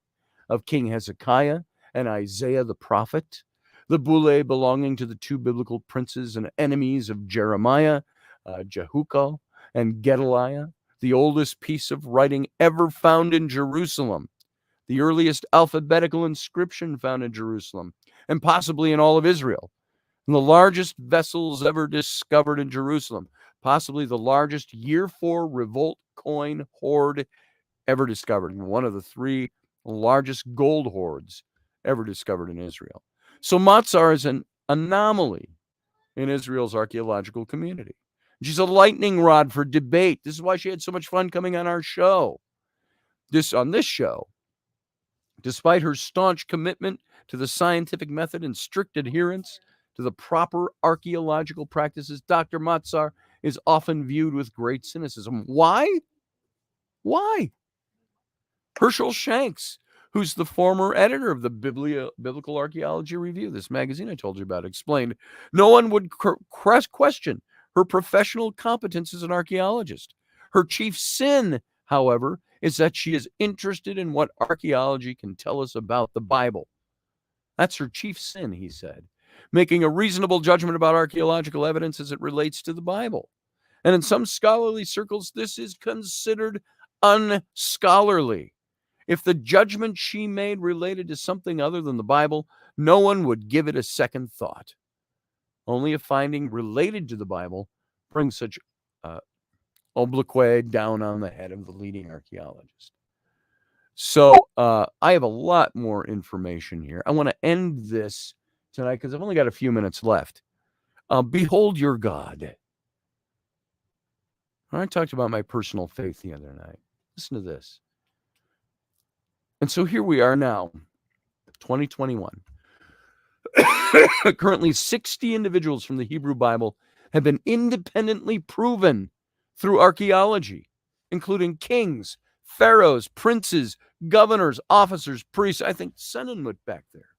A: of King Hezekiah and Isaiah the prophet, the bulle belonging to the two biblical princes and enemies of Jeremiah, Jehucal and Gedaliah, the oldest piece of writing ever found in Jerusalem, the earliest alphabetical inscription found in Jerusalem, and possibly in all of Israel, and the largest vessels ever discovered in Jerusalem, possibly the largest year 4 revolt coin hoard ever discovered, and one of the 3 largest gold hoards ever discovered in Israel. So Matzar is an anomaly in Israel's archaeological community. She's a lightning rod for debate. This is why she had so much fun coming on our show. On this show, despite her staunch commitment to the scientific method and strict adherence to the proper archaeological practices, Dr. Matzar is often viewed with great cynicism. Why? Why? Herschel Shanks, who's the former editor of the Biblical Archaeology Review, this magazine I told you about, explained, no one would question her professional competence as an archaeologist. Her chief sin, however, is that she is interested in what archaeology can tell us about the Bible. That's her chief sin, he said, making a reasonable judgment about archaeological evidence as it relates to the Bible. And in some scholarly circles, this is considered unscholarly. If the judgment she made related to something other than the Bible, no one would give it a second thought. Only a finding related to the Bible brings such oblique down on the head of the leading archaeologist. So I have a lot more information here. I want to end this tonight because I've only got a few minutes left. Behold your God. I talked about my personal faith the other night. Listen to this. And so here we are now, 2021. Currently, 60 individuals from the Hebrew Bible have been independently proven through archaeology, including kings, pharaohs, princes, governors, officers, priests. I think Senan went back there.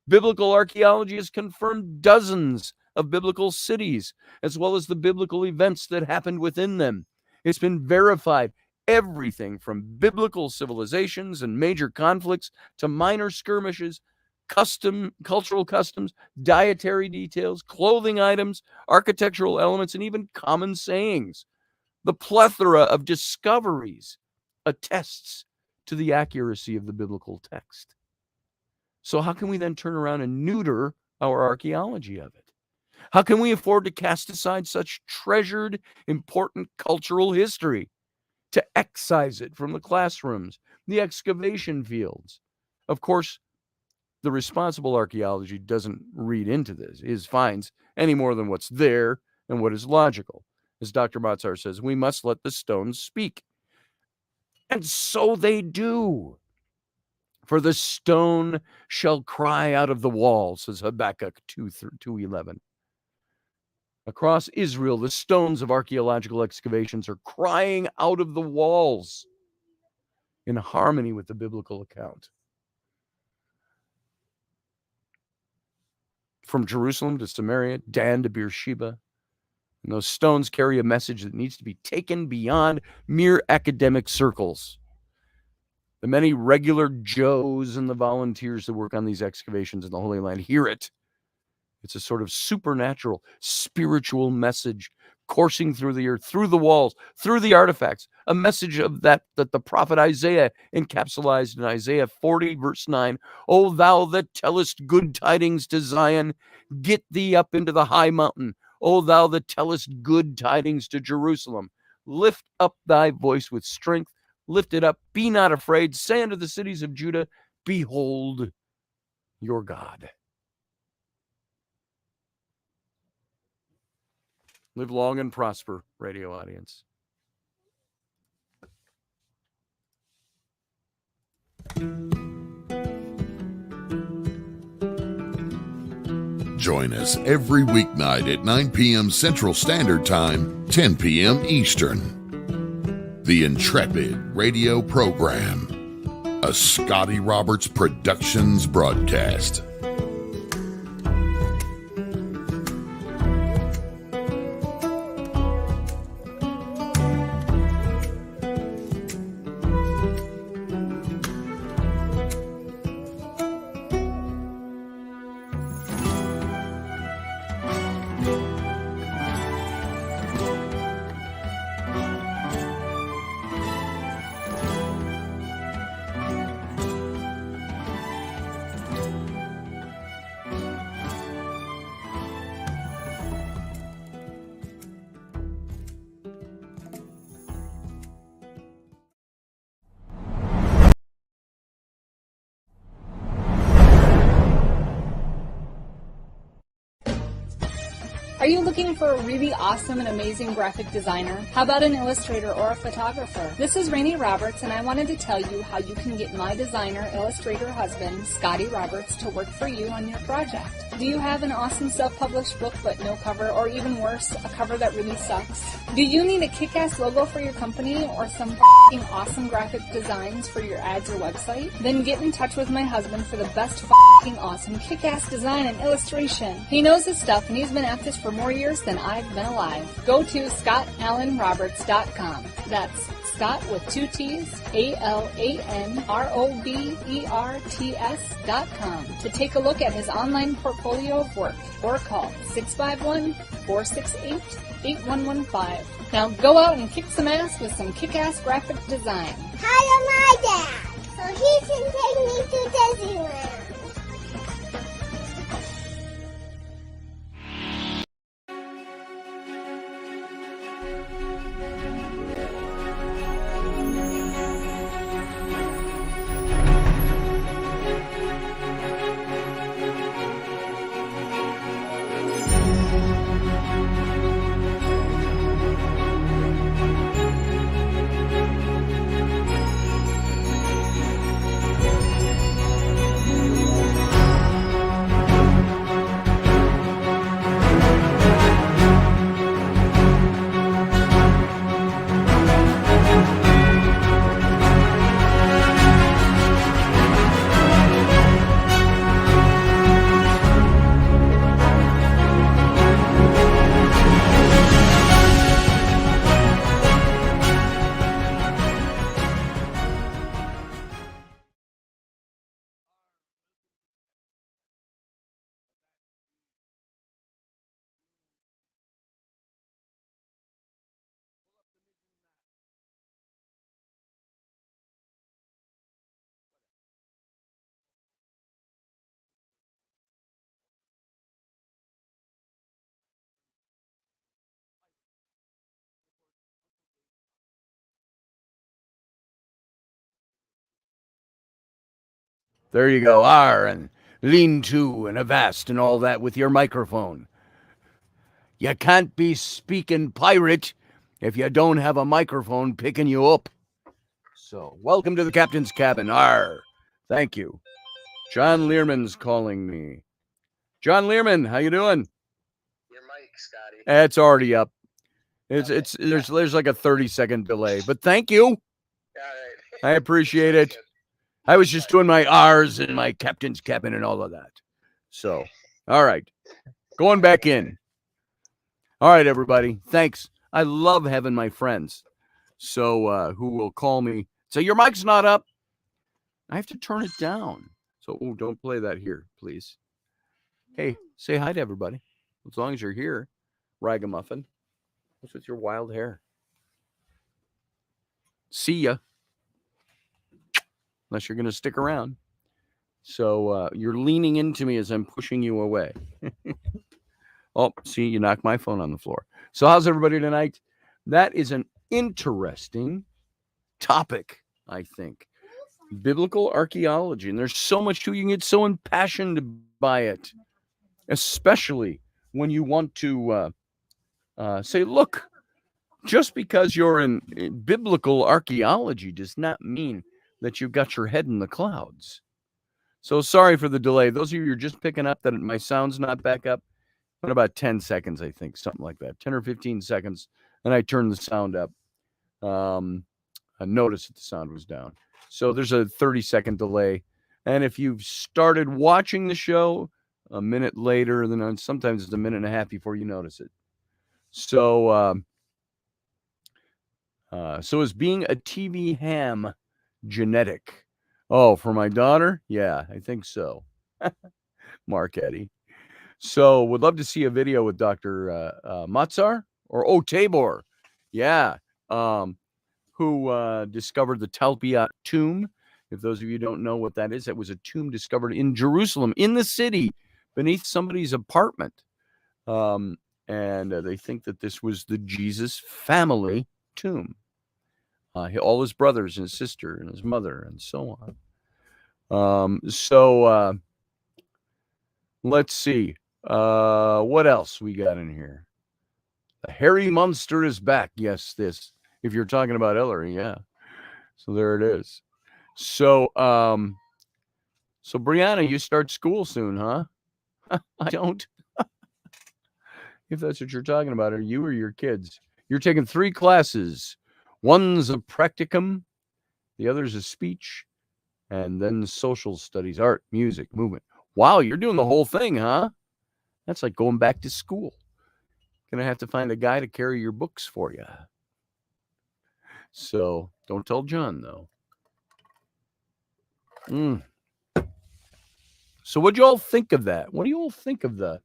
A: Biblical archaeology has confirmed dozens of biblical cities, as well as the biblical events that happened within them. It's been verified. Everything from biblical civilizations and major conflicts to minor skirmishes, cultural customs, dietary details, clothing items, architectural elements, and even common sayings. The plethora of discoveries attests to the accuracy of the biblical text. So how can we then turn around and neuter our archaeology of it? How can we afford to cast aside such treasured, important cultural history? To excise it from the classrooms, the excavation fields. Of course, the responsible archaeology doesn't read into this, his finds, any more than what's there and what is logical. As Dr. Matzar says, we must let the stones speak. And so they do. For the stone shall cry out of the wall, says Habakkuk 2:11. Across Israel, the stones of archaeological excavations are crying out of the walls in harmony with the biblical account. From Jerusalem to Samaria, Dan to Beersheba, and those stones carry a message that needs to be taken beyond mere academic circles. The many regular Joes and the volunteers that work on these excavations in the Holy Land hear it. It's a sort of supernatural, spiritual message coursing through the earth, through the walls, through the artifacts. A message of that the prophet Isaiah encapsulated in Isaiah 40, verse 9. O thou that tellest good tidings to Zion, get thee up into the high mountain. O thou that tellest good tidings to Jerusalem, lift up thy voice with strength. Lift it up, be not afraid. Say unto the cities of Judah, behold your God. Live long and prosper, radio audience.
D: Join us every weeknight at 9 p.m. Central Standard Time, 10 p.m. Eastern. The Intrepid Radio Program, a Scotty Roberts Productions broadcast.
E: Are you looking for a really awesome and amazing graphic designer? How about an illustrator or a photographer? This is Rainey Roberts, and I wanted to tell you how you can get my designer, illustrator husband, Scotty Roberts, to work for you on your project. Do you have an awesome self-published book but no cover, or even worse, a cover that really sucks? Do you need a kick-ass logo for your company or some f***ing awesome graphic designs for your ads or website? Then get in touch with my husband for the best f***ing awesome kick-ass design and illustration. He knows his stuff, and he's been at this for more years than I've been alive. Go to ScottAllenRoberts.com. That's Scott with 2 T's, ALANROBERTS.com to take a look at his online portfolio of work, or call 651-468-8115. Now go out and kick some ass with some kick-ass graphic design.
B: Hire my dad so he can take me to Disneyland.
A: There you go. And lean to and avast and all that with your microphone. You can't be speaking pirate if you don't have a microphone picking you up. So, welcome to the captain's cabin. Arr. Thank you. John Learman's calling me. John Learman, how you doing?
F: Your mic, Scotty.
A: It's already up.
F: Okay.
A: There's like a 30-second delay, but thank you.
F: All right.
A: I appreciate it. I was just doing my R's and my captain's cabin and all of that. So, all right. Going back in. All right, everybody. Thanks. I love having my friends. So, who will call me, say, your mic's not up. I have to turn it down. So, don't play that here, please. Hey, say hi to everybody. As long as you're here, Ragamuffin. What's with your wild hair? See ya. Unless you're going to stick around. So you're leaning into me as I'm pushing you away. Oh, see, you knocked my phone on the floor. So how's everybody tonight? That is an interesting topic, I think. Biblical archaeology. And there's so much to it. You can get so impassioned by it. Especially when you want to say, look, just because you're in biblical archaeology does not mean that you've got your head in the clouds. So sorry for the delay. Those of you who are just picking up that my sound's not back up, in about 10 seconds, I think, something like that, 10 or 15 seconds, and I turned the sound up. I noticed that the sound was down. So there's a 30-second delay. And if you've started watching the show a minute later, then sometimes it's a minute and a half before you notice it. So, so is being a TV ham genetic? Oh, for my daughter? Yeah, I think so. Mark Eddy. So would love to see a video with Dr. Matzar or Tabor. Yeah. Who discovered the Talpiot tomb. If those of you don't know what that is, it was a tomb discovered in Jerusalem, in the city, beneath somebody's apartment. And they think that this was the Jesus family tomb. All his brothers and his sister and his mother and so on. Let's see. What else we got in here? The hairy monster is back. Yes, this. If you're talking about Ellery, yeah. So there it is. So, so Brianna, you start school soon, huh? I don't. If that's what you're talking about, are you or your kids? You're taking 3 classes. One's a practicum, the other's a speech, and then social studies, art, music, movement. Wow, you're doing the whole thing, huh? That's like going back to school. Gonna have to find a guy to carry your books for you. So don't tell John, though. So what'd you all think of that? What do you all think of the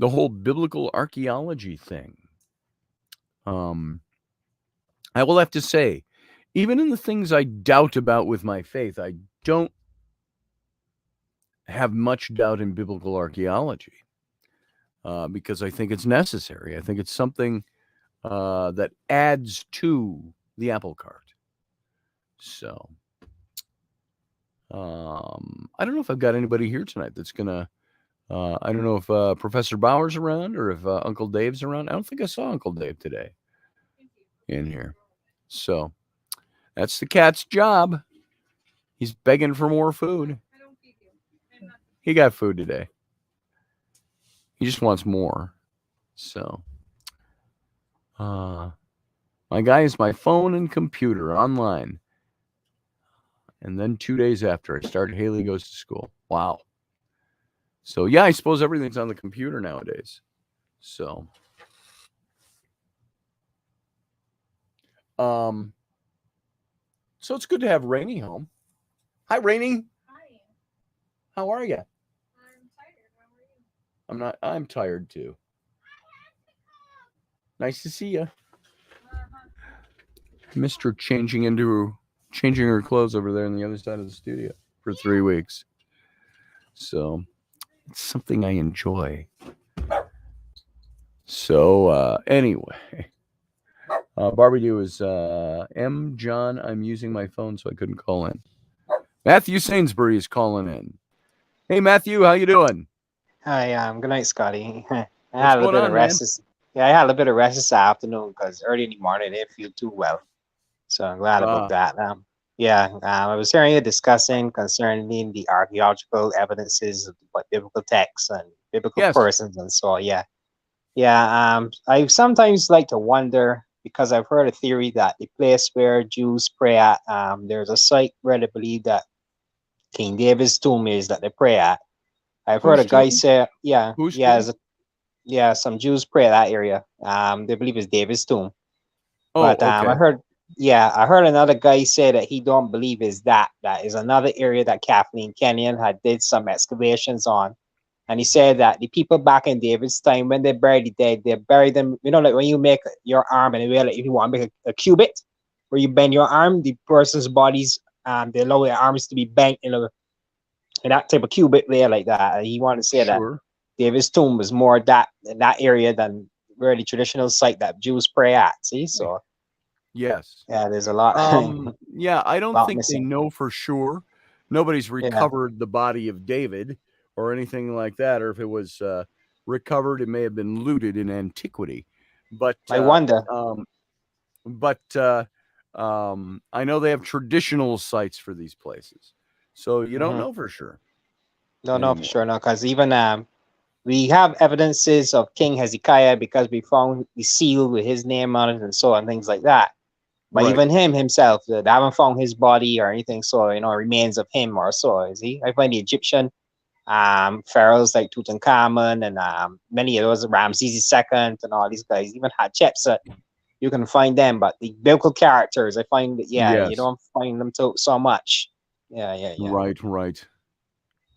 A: whole biblical archaeology thing? I will have to say, even in the things I doubt about with my faith, I don't have much doubt in biblical archaeology because I think it's necessary. I think it's something that adds to the apple cart. So, I don't know if I've got anybody here tonight that's going to, I don't know if Professor Bauer's around or if Uncle Dave's around. I don't think I saw Uncle Dave today in here. So that's the cat's job. He's begging for more food. He got food today. He just wants more. So, my guy is my phone and computer online. And then 2 days after I started, Haley goes to school. Wow. So, yeah, I suppose everything's on the computer nowadays. So, so it's good to have Rainey home. Hi, Rainey.
C: Hi.
A: How are you?
C: I'm tired. How are you?
A: I'm tired too. Nice to see you. Missed her changing her clothes over there on the other side of the studio for 3 weeks. So it's something I enjoy. So anyway, Barbie Do is M. John. I'm using my phone, so I couldn't call in. Matthew Sainsbury is calling in. Hey, Matthew, how you doing?
G: Hi, good night, Scotty. I
A: What's
G: had a little
A: going
G: bit
A: on,
G: of rest. I had a little bit of rest this afternoon because early in the morning I didn't feel too well. So I'm glad about that. I was hearing you discussing concerning the archaeological evidences of what biblical texts and biblical
A: Yes.
G: persons and so on. I sometimes like to wonder because I've heard a theory that the place where Jews pray at, there's a site where they believe that King David's tomb is that they pray at. I've heard a
A: Whose
G: guy
A: tomb?
G: say,
A: Whose tomb?
G: some Jews pray at that area. They believe it's David's tomb.
A: Oh,
G: But
A: okay.
G: I heard another guy say that he don't believe is that. That is another area that Kathleen Kenyon had did some excavations on. And he said that the people back in David's time, when they buried the dead, they buried them, like when you make your arm and like if you want to make a cubit, where you bend your arm, the person's bodies, they allow their arms to be bent in that type of cubit there like that. And he wanted to say that
A: Sure.
G: David's tomb was more that in that area than where the traditional site that Jews pray at. See, so
A: Yes.
G: yeah, there's a lot.
A: Yeah, I don't
G: Lot
A: think they
G: missing.
A: know for sure. Nobody's recovered the body of David or anything like that, or if it was recovered, it may have been looted in antiquity. But
G: I wonder.
A: I know they have traditional sites for these places, so you don't
G: Mhm.
A: know for sure.
G: Don't know for
A: anymore.
G: sure, no, because even we have evidences of King Hezekiah because we found the seal with his name on it and so on, things like that. But
A: Right.
G: even him himself, they haven't found his body or anything, so remains of him or so. Is he? I find the Egyptian pharaohs like Tutankhamun and many of those Ramses II and all these guys, even Hatshepsut, you can find them. But the biblical characters, I find that you
A: Yes.
G: don't find them so much. Yeah.
A: Right.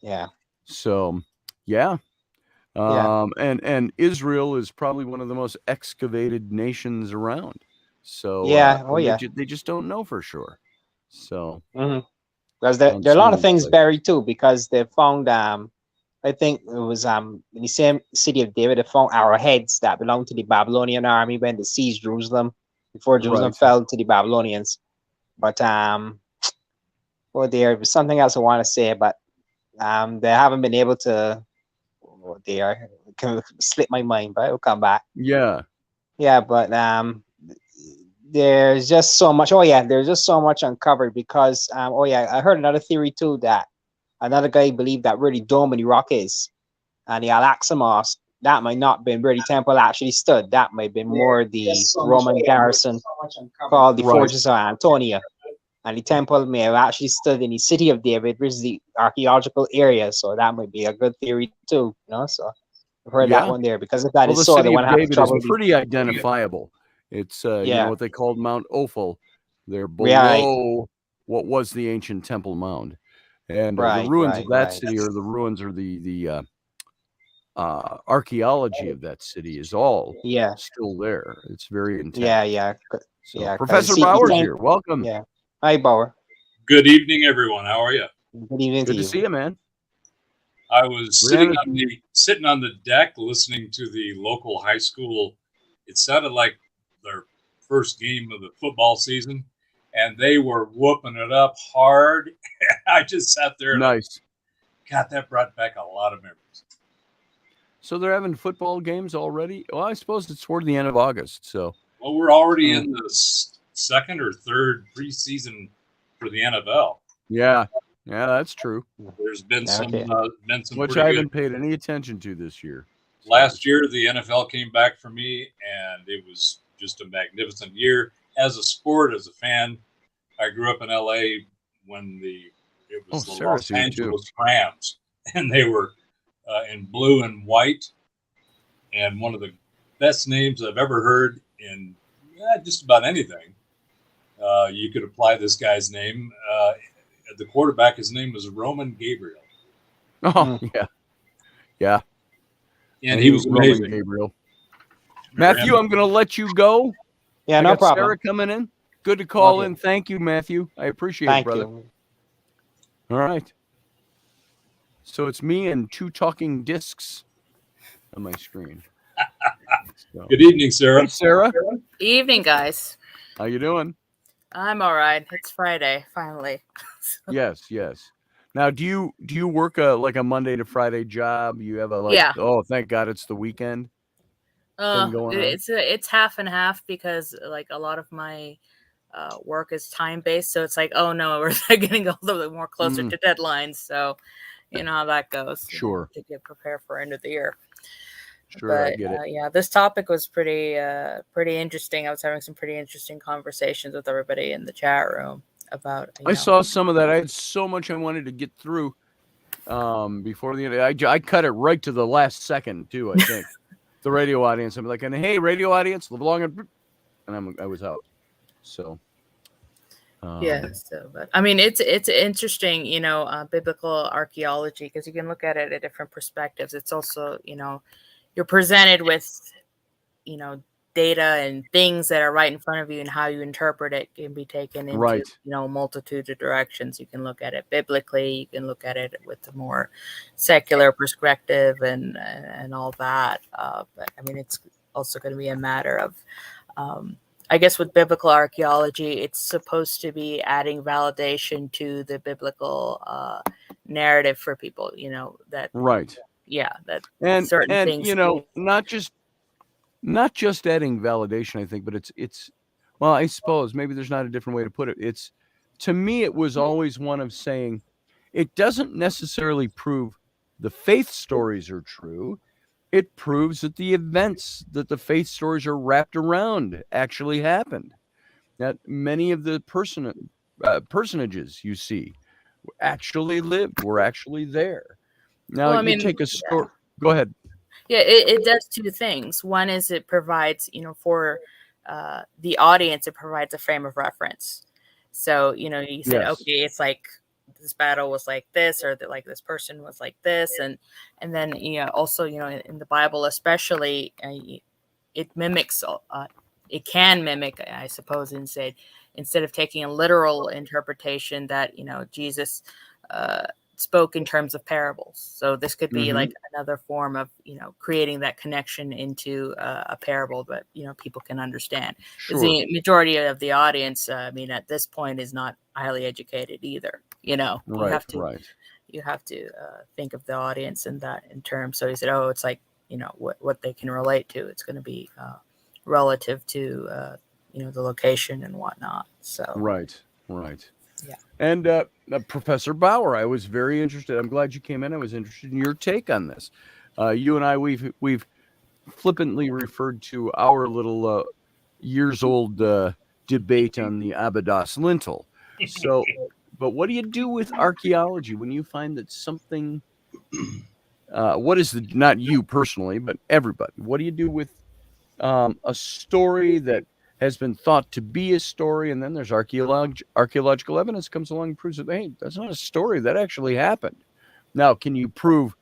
G: Yeah.
A: So, yeah. And Israel is probably one of the most excavated nations around. So they just don't know for sure. So
G: Because there
A: on
G: are a
A: some
G: lot
A: of
G: of
A: these
G: things
A: places.
G: buried too, because they found I think it was in the same city of David, they found arrowheads that belonged to the Babylonian army when they sieged Jerusalem before Jerusalem
A: Right.
G: fell to the Babylonians. But there was something else I want to say, but they haven't been able to. They are kind of slip my mind, but it'll come back.
A: Yeah.
G: Yeah, but there's just so much. There's just so much uncovered because I heard another theory too that another guy believed that where the dome of the rock is and the Al-Aqsa Mosque, that might not been where the temple actually stood. That might be more the Roman garrison called the
A: Right.
G: Fortress of Antonia. And the temple may have actually stood in the city of David, which is the archaeological area. So that might be a good theory too, So I've heard that
A: Yeah.
G: one there because if that
A: Well,
G: is
A: the
G: so, they
A: city
G: want
A: of
G: to have
A: David is
G: trouble.
A: pretty identifiable. It's what they called Mount Ophel. They're below what was the ancient Temple Mound, and the ruins of that city, or the ruins, or the archaeology of that city is all still there. It's very intact. So, Professor Bauer's here. Welcome.
G: Yeah. Hi, Bauer.
H: Good evening, everyone. How are you?
G: Good evening
A: Good to see you, man.
H: I was sitting on the deck listening to the local high school. It sounded like their first game of the football season, and they were whooping it up hard. I just sat there and
A: nice.
H: God, that brought back a lot of memories.
A: So they're having football games already? Well, I suppose it's toward the end of August. So
H: well, we're already in the second or third preseason for the NFL.
A: Yeah, that's true.
H: There's been some
A: which I haven't paid any attention to this year.
H: Last year, the NFL came back for me, and it was just a magnificent year. As a sport, as a fan, I grew up in LA when it was the Los Angeles Rams, and they were in blue and white, and one of the best names I've ever heard in just about anything. You could apply this guy's name. The quarterback, his name was Roman Gabriel.
A: Oh, yeah.
H: And he was amazing.
A: Roman Gabriel. Matthew, I'm going to let you go.
G: Yeah, no problem.
A: Sarah coming in. Good to call in. Thank you, Matthew. I appreciate it, brother.
G: Thank
A: you. All right. So it's me and two talking discs on my screen.
H: So. Good evening, Sarah.
A: Hey, Sarah.
I: Evening, guys.
A: How you doing?
I: I'm all right. It's Friday, finally.
A: Yes. Now, do you work like a Monday to Friday job? You have oh, thank God it's the weekend thing going on?
I: It's half and half because like a lot of my work is time based. So it's like, oh no, we're getting a little bit more closer to deadlines. So you know how that goes.
A: Sure.
I: To get prepared for end of the year.
A: Sure,
I: But
A: I get it.
I: yeah, this topic was pretty interesting. I was having some pretty interesting conversations with everybody in the chat room about.
A: I saw some of that. I had so much I wanted to get through before the end. I cut it right to the last second too. I think the radio audience. I'm like, and hey, radio audience, live long and I was out. So.
I: Yeah, so but I mean it's interesting, you know, biblical archaeology, because you can look at it at different perspectives. It's also, you know, you're presented with, you know, data and things that are right in front of you, and how you interpret it can be taken into, you know, multitudes of directions. You can look at it biblically, you can look at it with a more secular perspective and all that. But I mean, it's also going to be a matter of I guess with biblical archaeology, it's supposed to be adding validation to the biblical narrative for people, you know, that that certain things,
A: you know, not just adding validation, I think, but it's well, I suppose maybe there's not a different way to put it. It's, to me, it was always one of saying it doesn't necessarily prove the faith stories are true. It proves that the events that the faith stories are wrapped around actually happened. That many of the personages you see actually lived, were actually there. Now,
I: well, I
A: you
I: mean,
A: take a story. Go ahead.
I: Yeah, it does two things. One is it provides, you know, for the audience, it provides a frame of reference. So, you know, you said, okay, it's like this battle was like this, or that like this person was like this, and then, you know, also, you know, in the Bible especially, it mimics, it can mimic, I suppose, instead of taking a literal interpretation that, you know, Jesus spoke in terms of parables. So this could be like another form of, you know, creating that connection into a parable, but, you know, people can understand. Because the majority of the audience, I mean, at this point, is not highly educated either. You know, you have to think of the audience in terms. So he said, oh, it's like, you know, what they can relate to. It's going to be relative to you know, the location and whatnot. So
A: right.
I: Yeah.
A: And Professor Bauer, I was very interested. I'm glad you came in. I was interested in your take on this. You and I, we've flippantly referred to our little years-old debate on the Abydos lintel. So, but what do you do with archaeology when you find that something? What is the, not you personally, but everybody? What do you do with a story that has been thought to be a story, and then there's archaeological evidence comes along and proves that, hey, that's not a story, that actually happened. Now, can you prove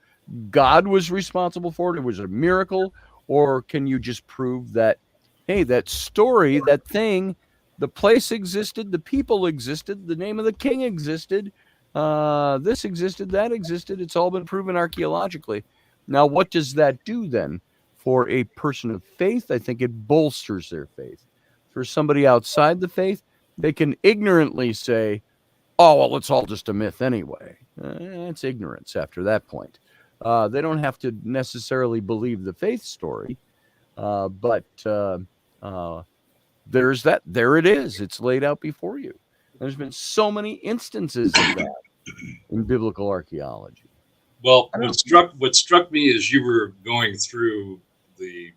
A: God was responsible for it? It was a miracle, or can you just prove that, hey, that story, that thing, the place existed, the people existed, the name of the king existed, this existed, that existed. It's all been proven archaeologically. Now, what does that do then for a person of faith? I think it bolsters their faith. For somebody outside the faith, they can ignorantly say, oh, well, it's all just a myth anyway. It's ignorance after that point. They don't have to necessarily believe the faith story, but there's that. There it is. It's laid out before you. There's been so many instances of that in biblical archaeology.
H: Well, what struck me as you were going through the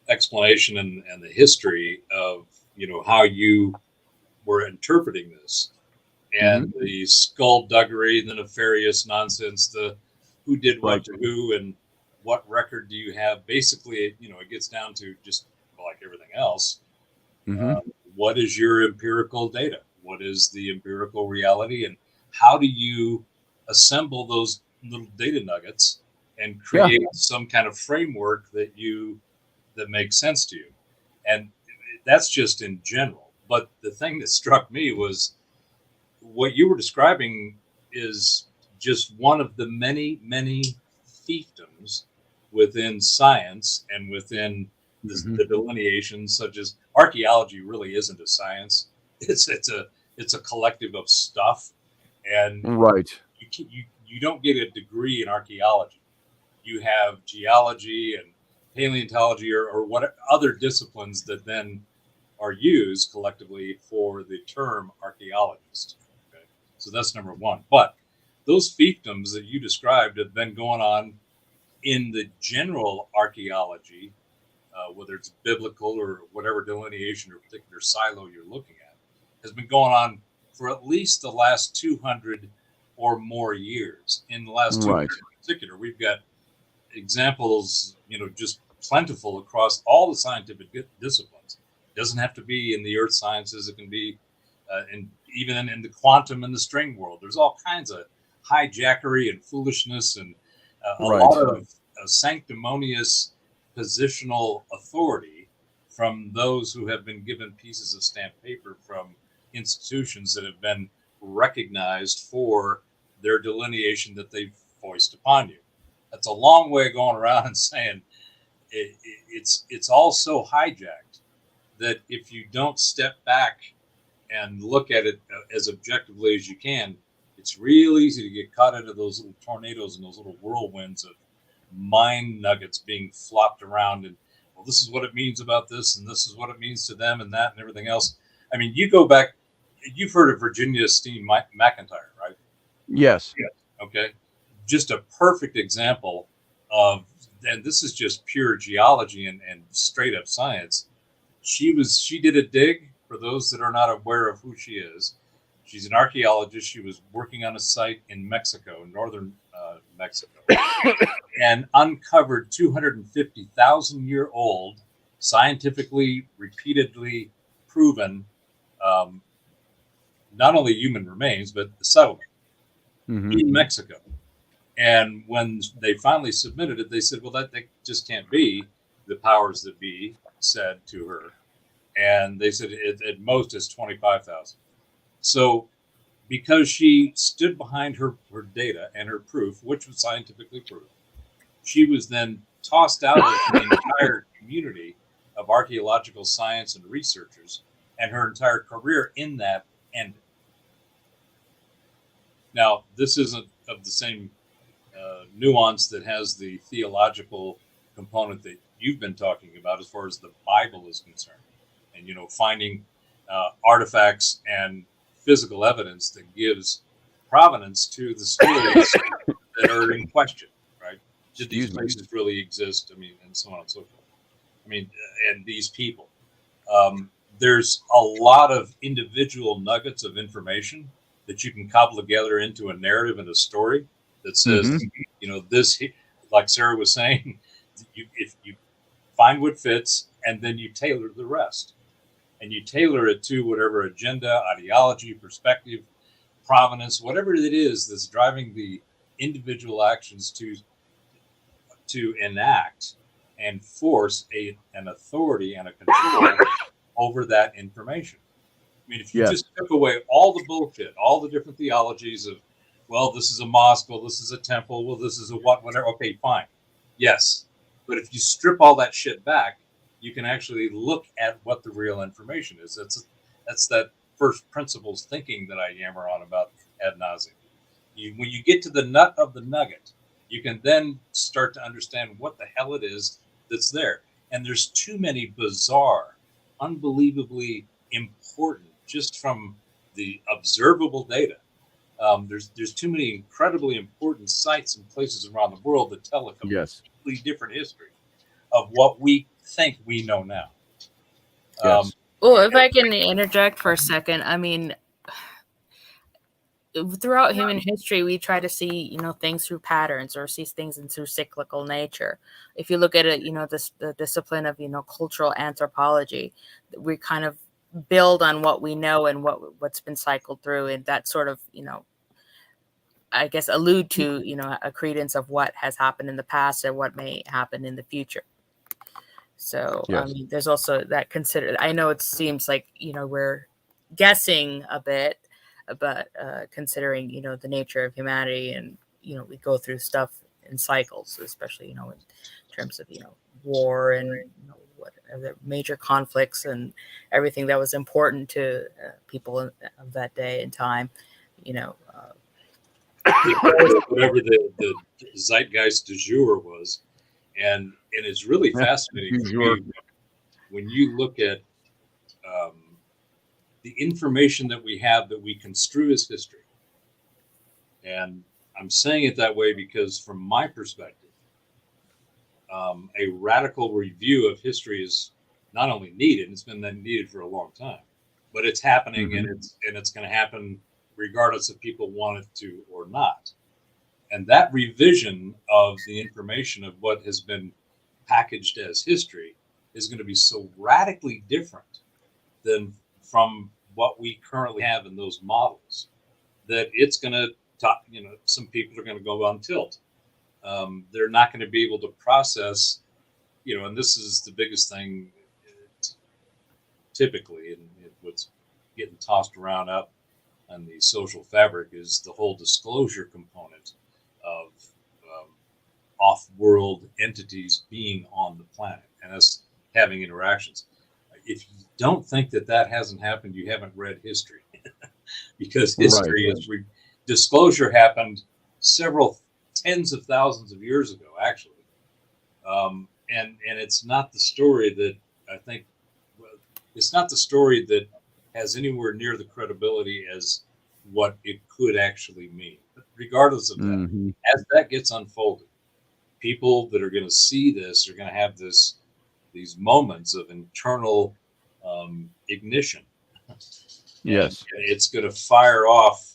H: explanation and the history of, you know, how you were interpreting this, and the skullduggery, the nefarious nonsense, the who did what to who, and what record do you have? Basically, you know, it gets down to just like everything else. What is your empirical data? What is the empirical reality? And how do you assemble those little data nuggets and create some kind of framework that makes sense to you? And that's just in general. But the thing that struck me was what you were describing is just one of the many, many fiefdoms within science and within the delineations, such as archaeology really isn't a science. It's a collective of stuff, and you don't get a degree in archaeology. You have geology and paleontology or what other disciplines that then are used collectively for the term archaeologist. Okay? So that's number one. But those fiefdoms that you described have been going on in the general archaeology, whether it's biblical or whatever delineation or particular silo you're looking at, has been going on for at least the last 200 or more years. In the last 200 in particular, we've got examples, just plentiful across all the scientific disciplines. It doesn't have to be in the earth sciences. It can be even in the quantum and the string world. There's all kinds of hijackery and foolishness and a lot of sanctimonious positional authority from those who have been given pieces of stamped paper from institutions that have been recognized for their delineation that they've foist upon you. That's a long way of going around and saying it's all so hijacked that if you don't step back and look at it as objectively as you can, it's real easy to get caught into those little tornadoes and those little whirlwinds of mind nuggets being flopped around. And, well, this is what it means about this, and this is what it means to them, and that, and everything else. I mean, you go back, you've heard of Virginia Steen McIntyre, right?
A: Yes.
H: Okay. Just a perfect example of, and this is just pure geology and straight up science. She did a dig, for those that are not aware of who she is. She's an archaeologist. She was working on a site in Mexico, northern Mexico, and uncovered 250,000-year-old, scientifically, repeatedly proven, not only human remains, but the settlement in Mexico. And when they finally submitted it, they said, well, that just can't be. The powers that be said to her. And they said at most it's 25,000. So because she stood behind her data and her proof, which was scientifically proved, she was then tossed out of the entire community of archaeological science and researchers, and her entire career in that ended. Now, this isn't of the same nuance that has the theological component that you've been talking about as far as the Bible is concerned. And, finding artifacts and physical evidence that gives provenance to the stories that are in question, right? Did these places really exist? I mean, and so on and so forth. I mean, and these people. There's a lot of individual nuggets of information that you can cobble together into a narrative and a story that says, this, like Sarah was saying, if you find what fits and then you tailor the rest. And you tailor it to whatever agenda, ideology, perspective, provenance, whatever it is that's driving the individual actions to enact and force an authority and a control over that information. I mean, if you just took away all the bullshit, all the different theologies of, well, this is a mosque, well, this is a temple, well, this is a whatever. Okay, fine. Yes. But if you strip all that shit back, you can actually look at what the real information is. That's that first principles thinking that I yammer on about ad nauseum. When you get to the nut of the nugget, you can then start to understand what the hell it is that's there. And there's too many bizarre, unbelievably important, just from the observable data. There's too many incredibly important sites and places around the world that tell a completely different history of what we think we know now.
I: Well, if I can interject for a second, I mean, throughout human history, we try to see, things through patterns or see things in through cyclical nature. If you look at it, the discipline of, cultural anthropology, we kind of build on what we know and what's been cycled through, and that sort of, I guess, allude to, a credence of what has happened in the past and what may happen in the future. So, I mean, there's also that I know it seems like, we're guessing a bit, but considering, the nature of humanity and, we go through stuff in cycles, especially, in terms of, war and, the major conflicts and everything that was important to people of that day and time,
H: whatever the zeitgeist du jour was. And it's really fascinating to me when you look at the information that we have that we construe as history. And I'm saying it that way because from my perspective, a radical review of history is not only needed, it's been needed for a long time, but it's happening, and it's going to happen regardless if people want it to or not. And that revision of the information of what has been packaged as history is going to be so radically different than from what we currently have in those models that it's going to talk, some people are going to go on tilt. They're not going to be able to process, and this is the biggest thing typically, and what's getting tossed around up on the social fabric is the whole disclosure component of off-world entities being on the planet and us having interactions. If you don't think that hasn't happened, you haven't read history. Because history is disclosure happened several tens of thousands of years ago, actually. And it's not the story that I think, it's not the story that has anywhere near the credibility as what it could actually mean. But regardless of that, as that gets unfolded, people that are going to see this are going to have these moments of internal ignition.
A: Yes.
H: And it's going to fire off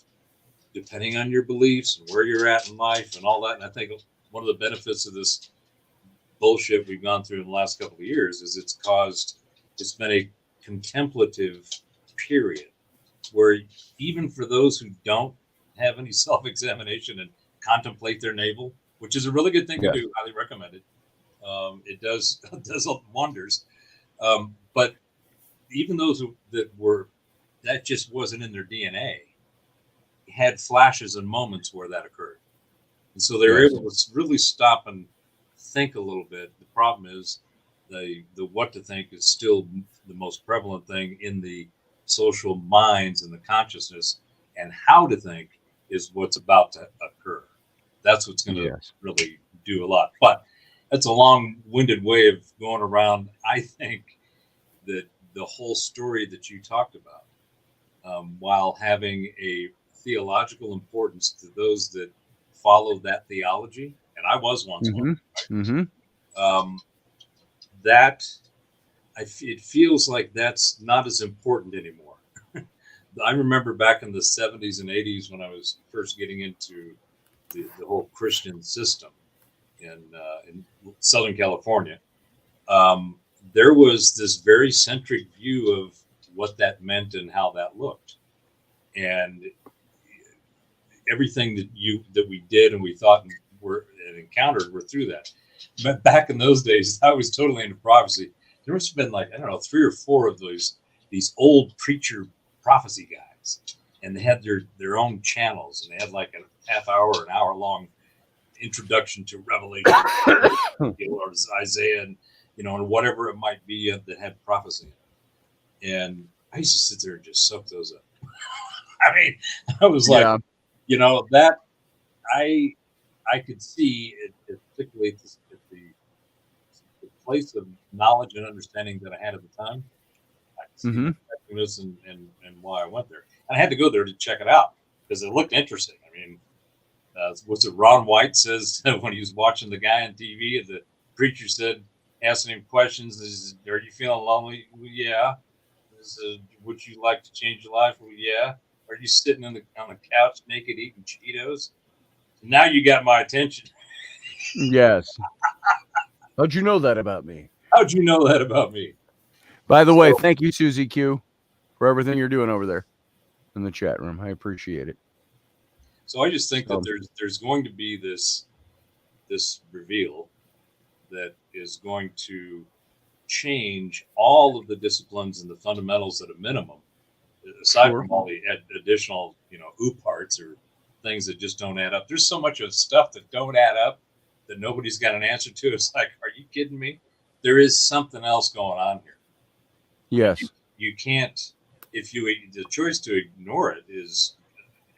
H: depending on your beliefs and where you're at in life and all that. And I think one of the benefits of this bullshit we've gone through in the last couple of years is it's been a contemplative period where even for those who don't have any self-examination and contemplate their navel, which is a really good thing to do, highly recommend it. It does wonders. But even those that just wasn't in their DNA, had flashes and moments where that occurred. And so they were able to really stop and think a little bit. The problem is the what to think is still the most prevalent thing in the social minds and the consciousness, and how to think is what's about to occur. That's what's going to really do a lot. But that's a long-winded way of going around. I think that the whole story that you talked about, while having a theological importance to those that follow that theology, and I was once one, right? It feels like that's not as important anymore. I remember back in the 70s and 80s when I was first getting into the whole Christian system in Southern California, there was this very centric view of what that meant and how that looked. And everything that we did and we thought and encountered were through that. But back in those days, I was totally into prophecy. There must have been 3 or 4 of these old preacher prophecy guys, and they had their own channels, and they had like a half hour or an hour long introduction to Revelation or Isaiah, and and whatever it might be that had prophecy. And I used to sit there and just soak those up. I mean, I was like, that I could see it, particularly at the place of knowledge and understanding that I had at the time. I could see the effectiveness and why I went there. And I had to go there to check it out because it looked interesting. I mean, what's it? Ron White says when he was watching the guy on TV, and the preacher said, asking him questions, "Are you feeling lonely?" Well, yeah. Would you like to change your life? Well, yeah. Are you sitting on the couch naked eating Cheetos? Now you got my attention.
A: Yes. How'd you know that about me?
H: How'd you know that about me?
A: By the way, thank you, Susie Q, for everything you're doing over there in the chat room. I appreciate it.
H: So I just think that there's going to be this reveal that is going to change all of the disciplines and the fundamentals at a minimum, aside from all the additional, parts or things that just don't add up. There's so much of stuff that don't add up that nobody's got an answer to. It's like, are you kidding me? There is something else going on here.
A: Yes.
H: You can't, the choice to ignore it is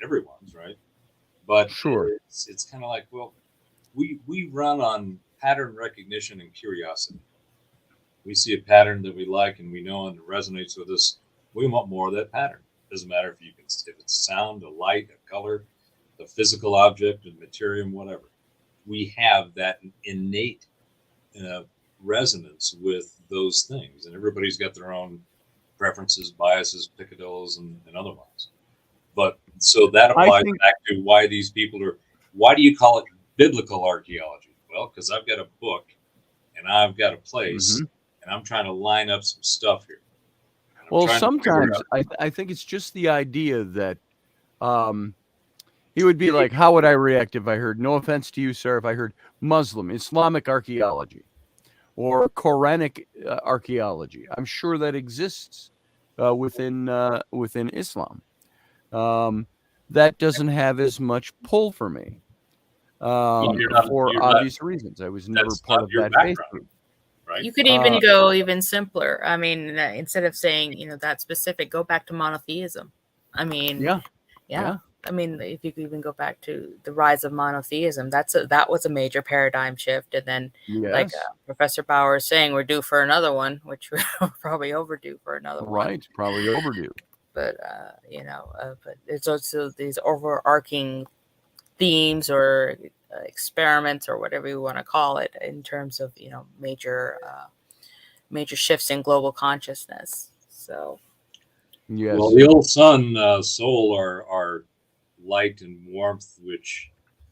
H: everyone's, right? But it's kind of like, well, we run on pattern recognition and curiosity. We see a pattern that we like and we know and it resonates with us. We want more of that pattern. Doesn't matter if it's sound, a light, a color, a physical object, a material, whatever. We have that innate resonance with those things, and everybody's got their own preferences, biases, picadillos, and otherwise. But so that applies back to why these people are. Why do you call it biblical archaeology? Well, because I've got a book, and I've got a place, and I'm trying to line up some stuff here.
A: Well, sometimes I think it's just the idea that he would be like, how would I react if I heard, no offense to you, sir, if I heard Islamic archaeology or Quranic archaeology? I'm sure that exists within Islam. That doesn't have as much pull for me for obvious reasons. I was never part of that faith group.
H: Right?
I: You could even go even simpler. I mean, instead of saying, that specific, go back to monotheism. I mean, yeah. I mean, if you could even go back to the rise of monotheism, that was a major paradigm shift. And then, like Professor Bauer is saying, we're due for another one, which we're probably overdue for another one.
A: Right, probably overdue.
I: But but there's also these overarching themes or experiments or whatever you want to call it in terms of major shifts in global consciousness. So
H: well, the old sun, soul are light and warmth, which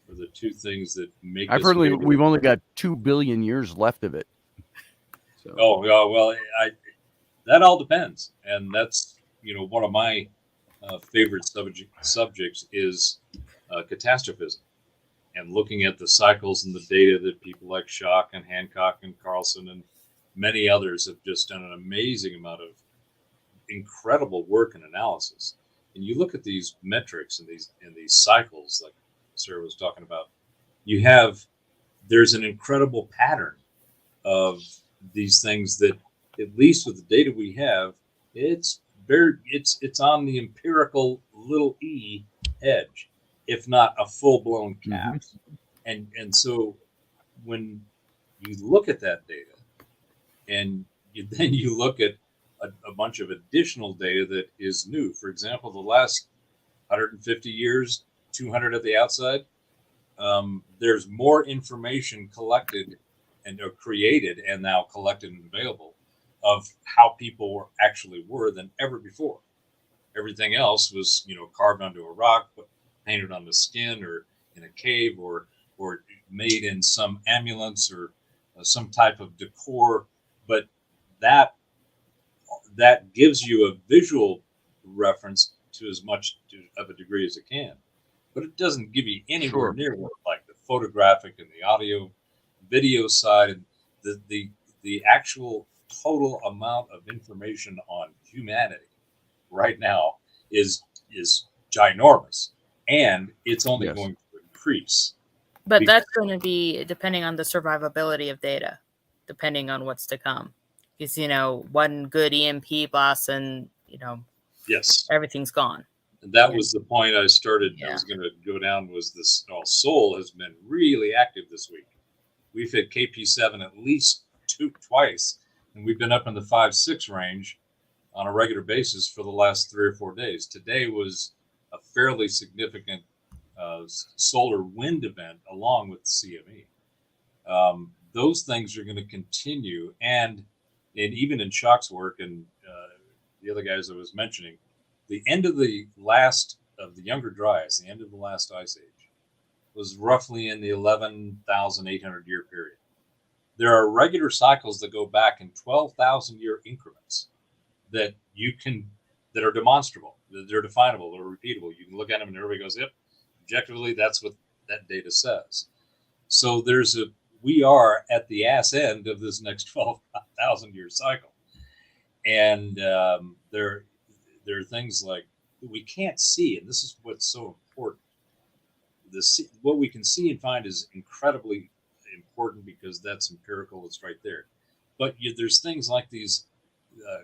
H: are the two things that make
A: I've heard we've only got 2 billion years left of it. So.
H: Oh yeah, well, that all depends, and that's one of my favorite subjects is catastrophism. And looking at the cycles and the data that people like Schock and Hancock and Carlson and many others have just done an amazing amount of incredible work and analysis. And you look at these metrics and these cycles, like Sarah was talking about, there's an incredible pattern of these things that, at least with the data we have, it's on the empirical little e edge, if not a full-blown cap. And so when you look at that data and then you look at a bunch of additional data that is new, for example, the last 150 years, 200 at the outside, there's more information collected and created and now collected and available of how people actually were than ever before. Everything else was, carved onto a rock, painted on the skin or in a cave or made in some amulets or some type of decor. But that gives you a visual reference to as much of a degree as it can. But it doesn't give you anywhere near like the photographic and the audio, video side, and the actual total amount of information on humanity right now is ginormous, and it's only going to increase.
I: But that's going to be depending on the survivability of data, depending on what's to come. Because one good EMP blast and everything's gone.
H: And that was the point I started. I was going to go down. Was this Soul has been really active this week. We've hit KP7 at least twice, and we've been up in the 5-6 range on a regular basis for the last 3 or 4 days. Today was a fairly significant solar wind event along with CME. Those things are going to continue, and even in Schock's work and the other guys I was mentioning, the end of the Younger Dryas, the end of the last ice age, was roughly in the 11,800 year period. There are regular cycles that go back in 12,000 year increments that are demonstrable, that they're definable, they're repeatable. You can look at them and everybody goes, yep, objectively, that's what that data says. So we are at the ass end of this next 12,000 year cycle. And there are things like we can't see, and this is what's so important. What we can see and find is incredibly important because that's empirical, it's right there. But there's things like these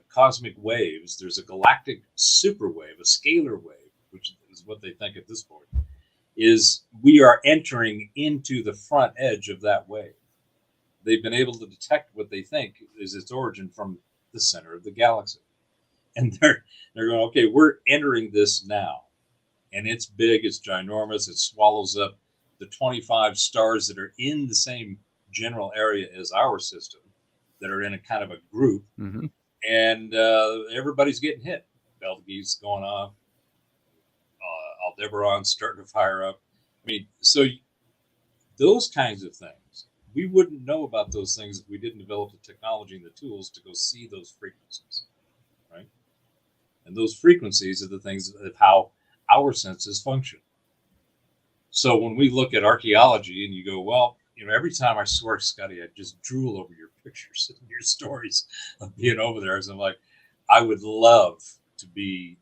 H: cosmic waves. There's a galactic super wave, a scalar wave, which is what they think at this point, is we are entering into the front edge of that wave. they've been able to detect what they think is its origin from the center of the galaxy. And they're going, okay, we're entering this now. And it's big, it's ginormous, it swallows up the 25 stars that are in the same general area as our system, that are in a kind of a group.
A: Mm-hmm.
H: And everybody's getting hit. Betelgeuse's going off. Aldebaran's starting to fire up. I mean, so those kinds of things, we wouldn't know about those things if we didn't develop the technology and the tools to go see those frequencies, right? And those frequencies are the things of how our senses function. So when we look at archaeology and you go, well, you know, every time I swear, Scotty, I just drool over your pictures and your stories of being over there. So I'm like, I would love to be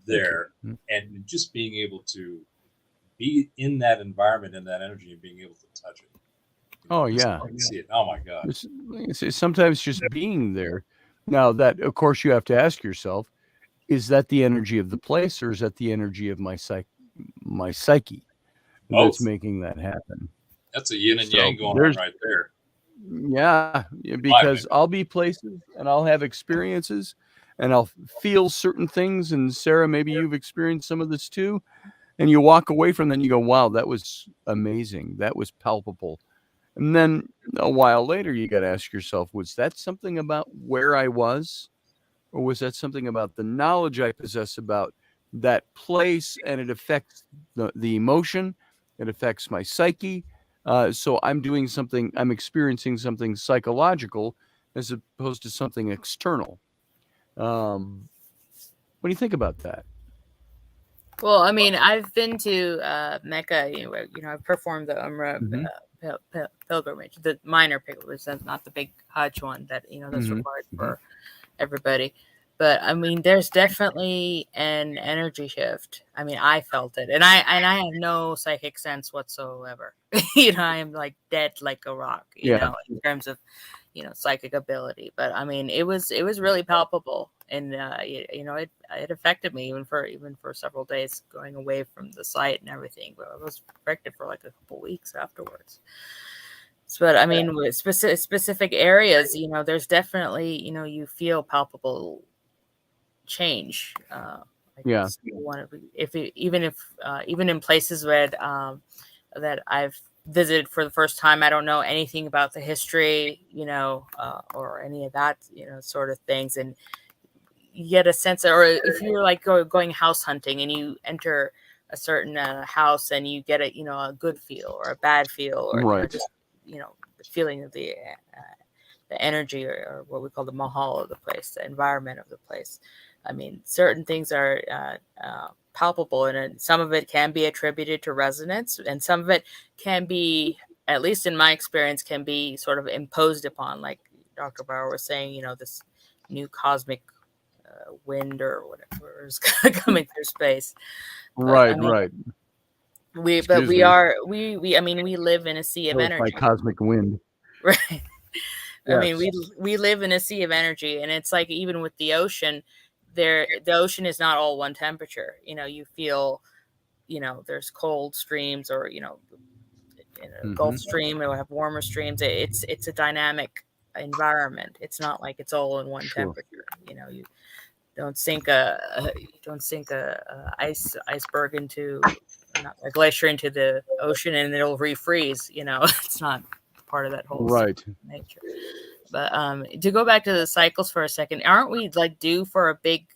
H: there and just being able to be in that environment and that energy and being able to touch it.
A: Oh, yeah.
H: See it. Oh, my God.
A: It's sometimes just being there. Now, that, of course, you have to ask yourself, is that the energy of the place, or is that the energy of my psyche that's making that happen?
H: That's a yin and yang going on right there.
A: Yeah, because I'll be places and I'll have experiences and I'll feel certain things. And Sarah, maybe you've experienced some of this too. And you walk away from that and you go, wow, that was amazing. That was palpable. And then a while later, you got to ask yourself, was that something about where I was? Or was that something about the knowledge I possess about that place? And it affects the emotion. It affects my psyche. So I'm doing something, I'm experiencing something psychological as opposed to something external. What do you think about that?
I: Well, I mean, I've been to Mecca. You know, I've performed the Umrah pilgrimage, the minor pilgrimage, not the big Hajj one that that's required for everybody. But I mean, there's definitely an energy shift. I mean, I felt it, and I have no psychic sense whatsoever. I am like dead like a rock. You know, in terms of psychic ability. But I mean, it was really palpable, and it affected me even for several days going away from the site and everything. But I was affected for like a couple weeks afterwards. But I mean, with specific areas, there's definitely you feel palpable change. Even in places where that I've visited for the first time, I don't know anything about the history, or any of that, sort of things, and you get a sense of, or if you're like going house hunting and you enter a certain house and you get a good feel or a bad feel, or just the feeling of the energy or what we call the mahal of the place, the environment of the place. I mean, certain things are palpable, and some of it can be attributed to resonance, and some of it can be, at least in my experience, can be sort of imposed upon, like Dr. Bauer was saying, this new cosmic wind or whatever is coming through space.
A: Right.
I: We live in a sea of energy.
A: By cosmic wind.
I: Right.
A: Yes.
I: I mean, we live in a sea of energy, and it's like, even with the ocean, the ocean is not all one temperature. You feel, there's cold streams, or Gulf Stream, or have warmer streams. It's a dynamic environment. It's not like it's all in one temperature. You don't sink a iceberg into, not a glacier into the ocean and it'll refreeze. It's not part of that whole nature. But to go back to the cycles for a second, aren't we like due for a big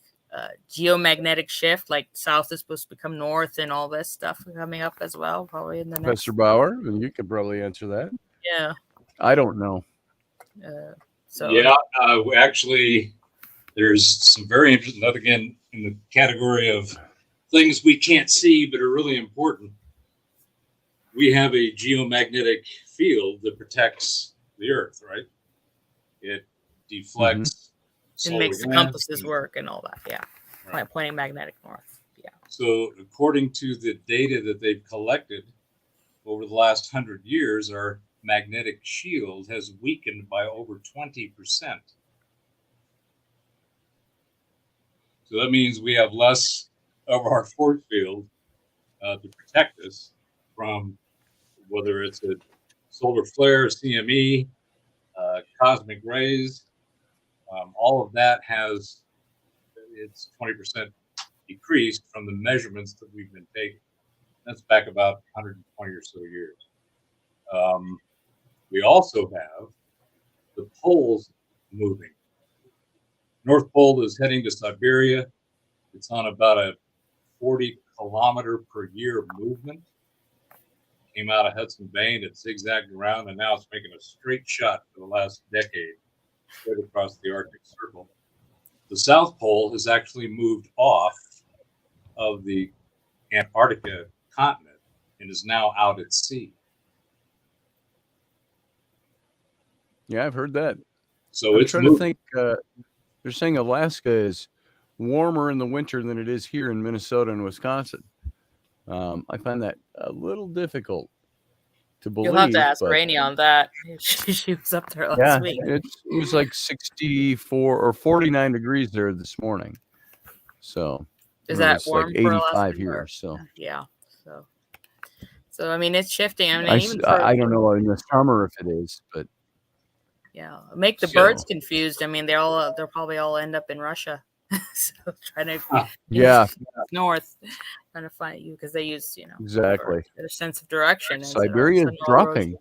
I: geomagnetic shift? Like south is supposed to become north and all this stuff coming up as well, probably in the next.
A: Professor Bauer, you could probably answer that.
I: Yeah.
A: I don't know.
H: Actually, there's some very interesting, that again, in the category of things we can't see but are really important. We have a geomagnetic field that protects the Earth, right? It deflects.
I: It makes the compasses work and all that. Yeah. Right. Pointing magnetic north. Yeah.
H: So according to the data that they've collected over the last 100 years, our magnetic shield has weakened by over 20%. So that means we have less of our force field to protect us from whether it's a solar flare, CME, cosmic rays. All of that has its 20% decreased from the measurements that we've been taking. That's back about 120 or so years. We also have the poles moving. North Pole is heading to Siberia. It's on about a 40-kilometer per year movement. Came out of Hudson Bay and it zigzagged around, and now it's making a straight shot for the last decade, straight across the Arctic Circle. The South Pole has actually moved off of the Antarctica continent and is now out at sea.
A: Yeah, I've heard that.
H: So
A: I'm
H: it's
A: trying to think. They're saying Alaska is warmer in the winter than it is here in Minnesota and Wisconsin. I find that a little difficult to believe.
I: You'll have to ask Rainey on that. She was up there last week.
A: It was like 64 or 49 degrees there this morning. So
I: is that warm
A: like 85 here? So
I: yeah. So I mean, it's shifting. I mean,
A: I don't know in the summer if it is, but
I: yeah, make the birds confused. I mean, they'll probably all end up in Russia. So trying to north, trying to find you because they use
A: exactly
I: their sense of direction.
A: Siberia is dropping.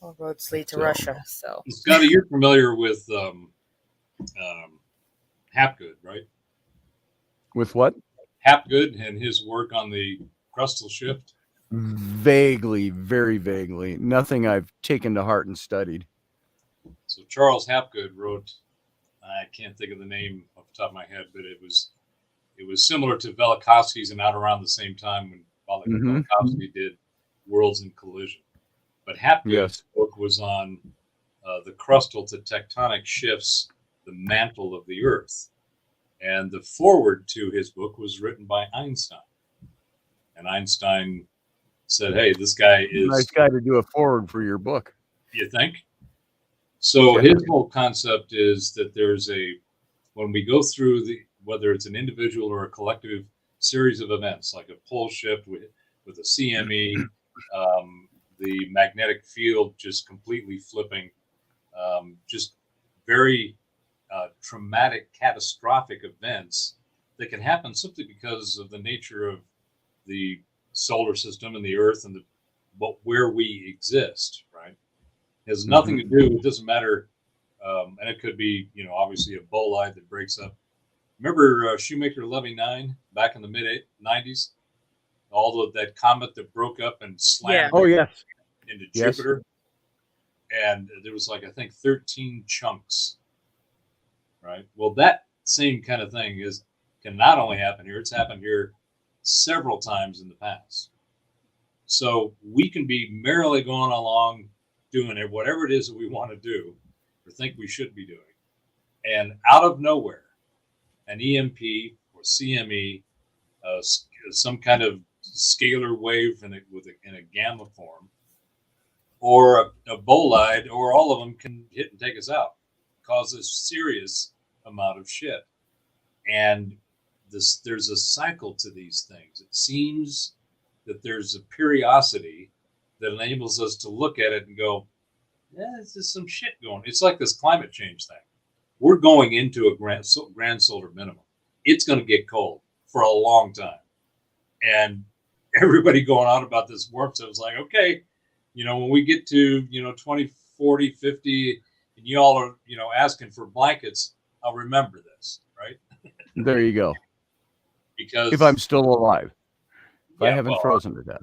I: All roads lead to Russia. So
H: Scotty, you're familiar with Hapgood, right?
A: With what?
H: Hapgood and his work on the crustal shift.
A: Vaguely, very vaguely. Nothing I've taken to heart and studied.
H: So Charles Hapgood wrote, I can't think of the name off the top of my head, but it was similar to Velikovsky's and out around the same time when Velikovsky did Worlds in Collision. But Hapgood's book was on the crustal to tectonic shifts, the mantle of the Earth. And the foreword to his book was written by Einstein. And Einstein said, hey, this guy is...
A: Nice guy to do a foreword for your book.
H: You think? So his whole concept is that when we go through whether it's an individual or a collective series of events, like a pole shift with a CME, the magnetic field just completely flipping, just very traumatic, catastrophic events that can happen simply because of the nature of the solar system and the Earth and where we exist, right? It has nothing to do, it doesn't matter, and it could be, obviously a bolide that breaks up. Remember Shoemaker-Levy 9 back in the mid-90s? That comet that broke up and slammed into Jupiter? And there was I think 13 chunks, right? Well, that same kind of thing can not only happen here, it's happened here several times in the past. So we can be merrily going along doing it, whatever it is that we want to do or think we should be doing. And out of nowhere, an EMP or CME, some kind of scalar wave in a gamma form, or a bolide, or all of them can hit and take us out, cause a serious amount of shit. And there's a cycle to these things. It seems that there's a periodicity that enables us to look at it and go, this is some shit going. It's like this climate change thing. We're going into a grand solar minimum. It's going to get cold for a long time. And everybody going on about this warp, so it's like, okay, when we get to, 20, 40, 50, and you all are, asking for blankets, I'll remember this, right?
A: There you go.
H: Because
A: if I'm still alive, if I haven't frozen to death.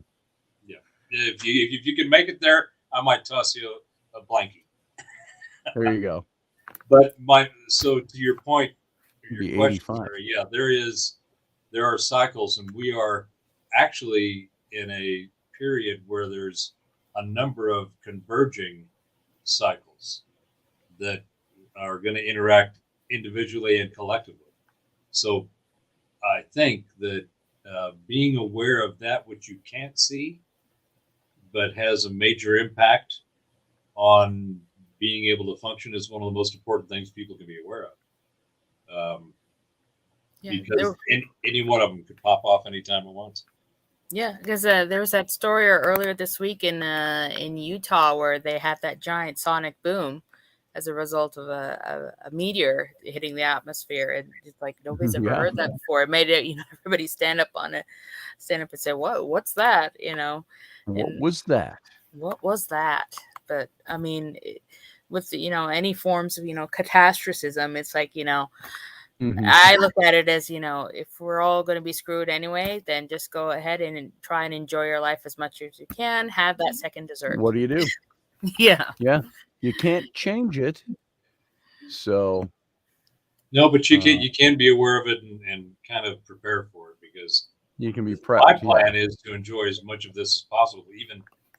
H: Yeah. If you can make it there, I might toss you a blankie.
A: There you go.
H: But so to your point, your question, there are cycles, and we are actually in a period where there's a number of converging cycles that are going to interact individually and collectively. So I think that being aware of that which you can't see, but has a major impact on being able to function, is one of the most important things people can be aware of. Because any one of them could pop off anytime at once.
I: Yeah, because there was that story earlier this week in Utah where they had that giant sonic boom as a result of a meteor hitting the atmosphere, and it's like nobody's ever heard that before. It made it, everybody stand up and say, what's that?
A: What was that?
I: What was that? But I mean, with any forms of catastrophism, it's like I look at it as if we're all going to be screwed anyway, then just go ahead and try and enjoy your life as much as you can. Have that second dessert.
A: What do you do?
I: Yeah.
A: You can't change it. So
H: no, but you can be aware of it and kind of prepare for it, because
A: you can be prepped.
H: My plan is to enjoy as much of this as possible,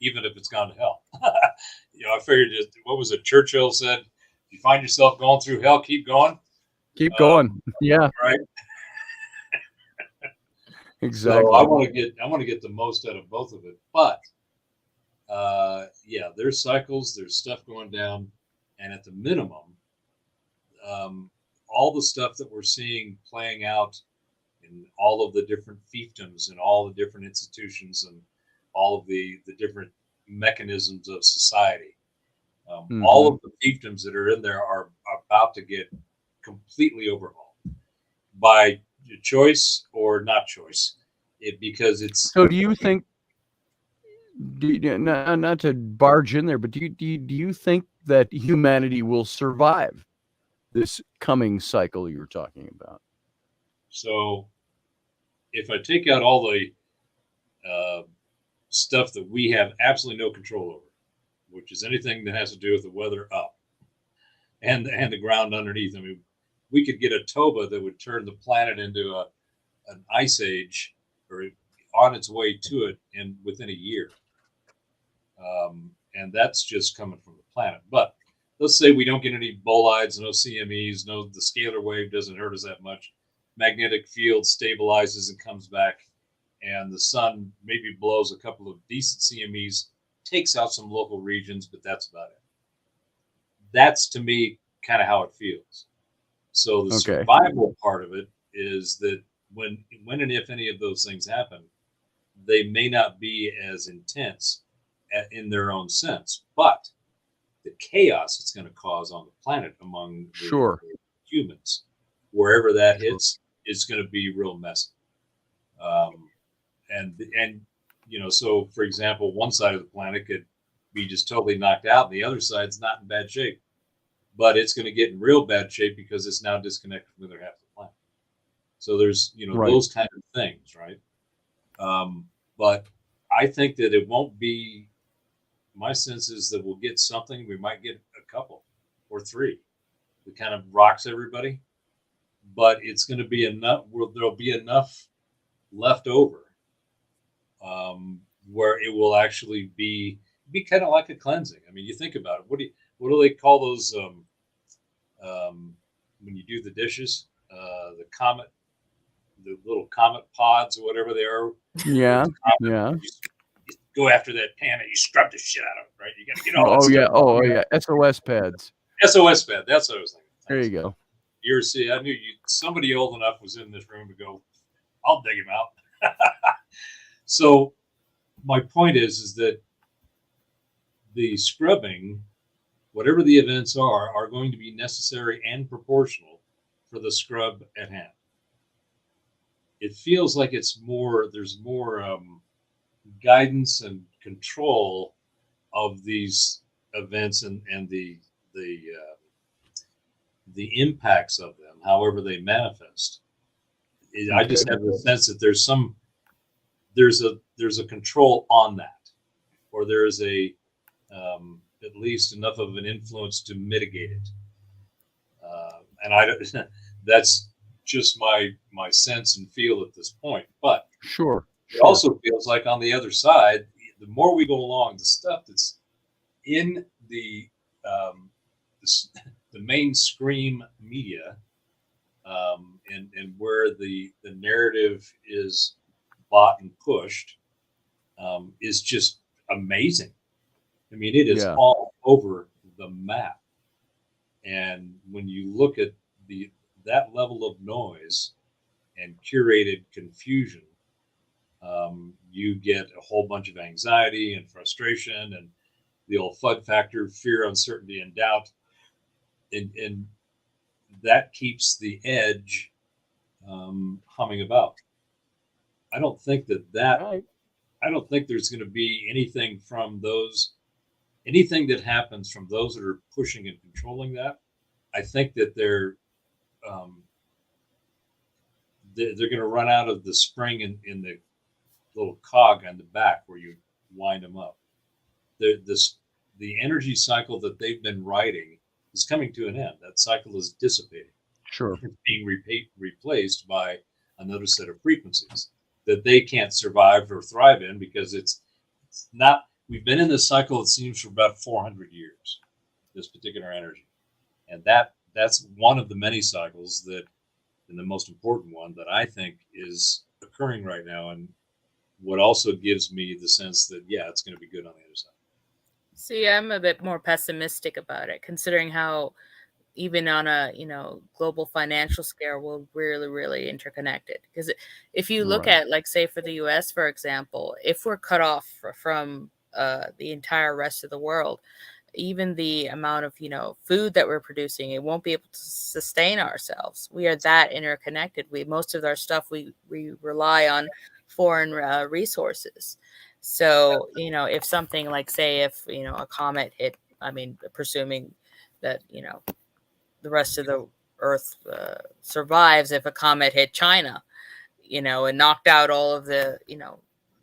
H: even if it's gone to hell. I figured, what was it Churchill said? If you find yourself going through hell, keep going.
A: Keep going. Yeah.
H: Right.
A: Exactly.
H: So I want to get the most out of both of it, but there's cycles, there's stuff going down, and at the minimum, all the stuff that we're seeing playing out in all of the different fiefdoms and all the different institutions and all of the different mechanisms of society, all of the fiefdoms that are in there are about to get completely overhauled by choice or not choice. Because it's.
A: So do you think? Not to barge in there, but do you think that humanity will survive this coming cycle you're talking about?
H: So, if I take out all the stuff that we have absolutely no control over, which is anything that has to do with the weather up and the ground underneath. I mean, we could get a Toba that would turn the planet into an ice age, or on its way to it, within a year. And that's just coming from the planet. But let's say we don't get any bolides, no CMEs, the scalar wave doesn't hurt us that much. Magnetic field stabilizes and comes back, and the sun maybe blows a couple of decent CMEs, takes out some local regions, but that's about it. That's, to me, kind of how it feels. So the survival part of it is that when and if any of those things happen, they may not be as intense in their own sense, but the chaos it's going to cause on the planet among the humans, wherever that hits, is going to be real messy. So for example, one side of the planet could be just totally knocked out, and the other side's not in bad shape, but it's going to get in real bad shape because it's now disconnected from the other half of the planet. So there's those kind of things, right? But I think that it won't be. My sense is that we'll get something. We might get a couple or three that kind of rocks everybody, but it's going to be enough. There'll be enough left over where it will actually be kind of like a cleansing. I mean, you think about it. What do they call those when you do the dishes? The little comet pods or whatever they are.
A: Yeah.
H: You go after that pan and you scrub the shit out of it, right? You got to get all that stuff.
A: Oh yeah. SOS pads.
H: SOS pad. That's what I was thinking.
A: There you go.
H: I knew somebody old enough was in this room to go, I'll dig him out. So my point is that the scrubbing, whatever the events are going to be necessary and proportional for the scrub at hand. It feels like there's more guidance and control of these events and the impacts of them, however they manifest. I just have the sense that there's a control on that, or there is at least enough of an influence to mitigate it. And that's just my sense and feel at this point. But it also feels like on the other side, the more we go along, the stuff that's in the mainstream media, and where the narrative is bought and pushed, is just amazing. I mean, it is all over the map. And when you look at that level of noise and curated confusion, you get a whole bunch of anxiety and frustration and the old FUD factor, fear, uncertainty, and doubt. And that keeps the edge humming about. I don't think I don't think there's going to be anything that happens from those that are pushing and controlling that. I think that they're going to run out of the spring in the little cog on the back where you wind them up. The energy cycle that they've been riding is coming to an end. That cycle is dissipating.
A: Sure.
H: It's being replaced by another set of frequencies that they can't survive or thrive in because it's not. We've been in this cycle, it seems, for about 400 years, this particular energy. And that's one of the many cycles that, and the most important one that I think is occurring right now. And what also gives me the sense that, yeah, it's going to be good on the other side.
I: See, I'm a bit more pessimistic about it, considering how even on a global financial scale, we're really, really interconnected. Because if you look at, like, say, for the U.S., for example, if we're cut off from the entire rest of the world, even the amount of food that we're producing, it won't be able to sustain ourselves. We are that interconnected. Most of our stuff we rely on foreign resources. So if something like, say, if a comet hit, I mean, presuming that the rest of the Earth survives, if a comet hit China, and knocked out all of the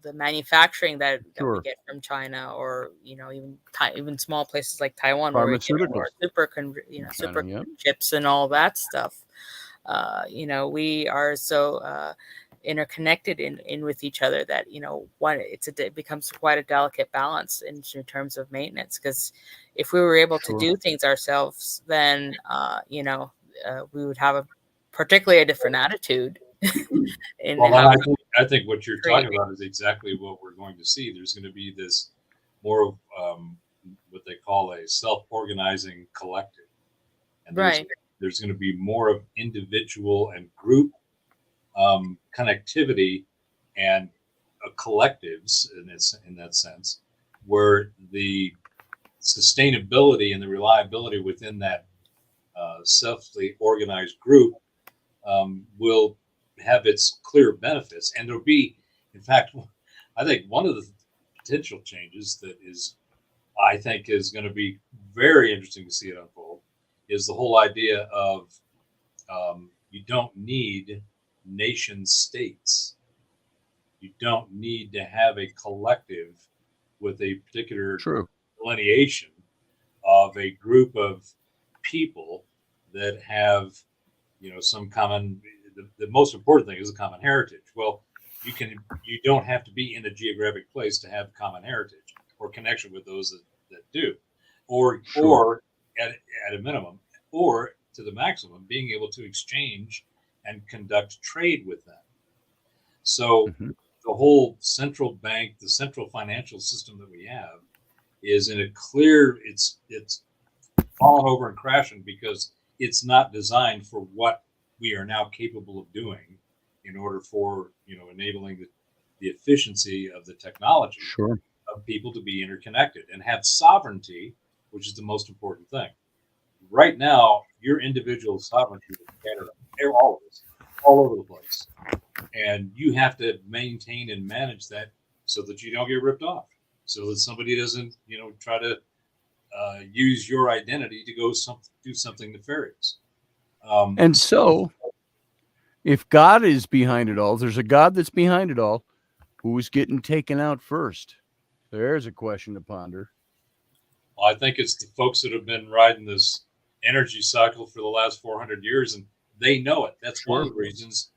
I: the manufacturing that we get from China, or even small places like Taiwan, where we get our super chips and all that stuff. We are so interconnected in with each other that it becomes quite a delicate balance in terms of maintenance. Because if we were able to do things ourselves, then we would have particularly a different attitude.
H: I think what you're talking about is exactly what we're going to see. There's going to be this more of what they call a self-organizing collective, and there's going to be more of individual and group connectivity and collectives in that sense, where the sustainability and the reliability within that selfly organized group will have its clear benefits. And there'll be, in fact, I think one of the potential changes that I think is going to be very interesting to see it unfold is the whole idea of you don't need nation states. You don't need to have a collective with a particular delineation of a group of people that have, some common. The most important thing is a common heritage. Well, you don't have to be in a geographic place to have common heritage or connection with those that do, or at a minimum, or to the maximum, being able to exchange and conduct trade with them. So the whole central bank, the central financial system that we have, is in a clear. It's fallen over and crashing because it's not designed for what we are now capable of doing in order for enabling the efficiency of the technology of people to be interconnected and have sovereignty, which is the most important thing. Right now, your individual sovereignty is scattered all over the place, and you have to maintain and manage that so that you don't get ripped off, so that somebody doesn't try to use your identity to go do something nefarious.
A: And so, if God is behind it all, there's a God that's behind it all. Who's getting taken out first? There's a question to ponder.
H: Well, I think it's the folks that have been riding this energy cycle for the last 400 years, and they know it. That's one of the reasons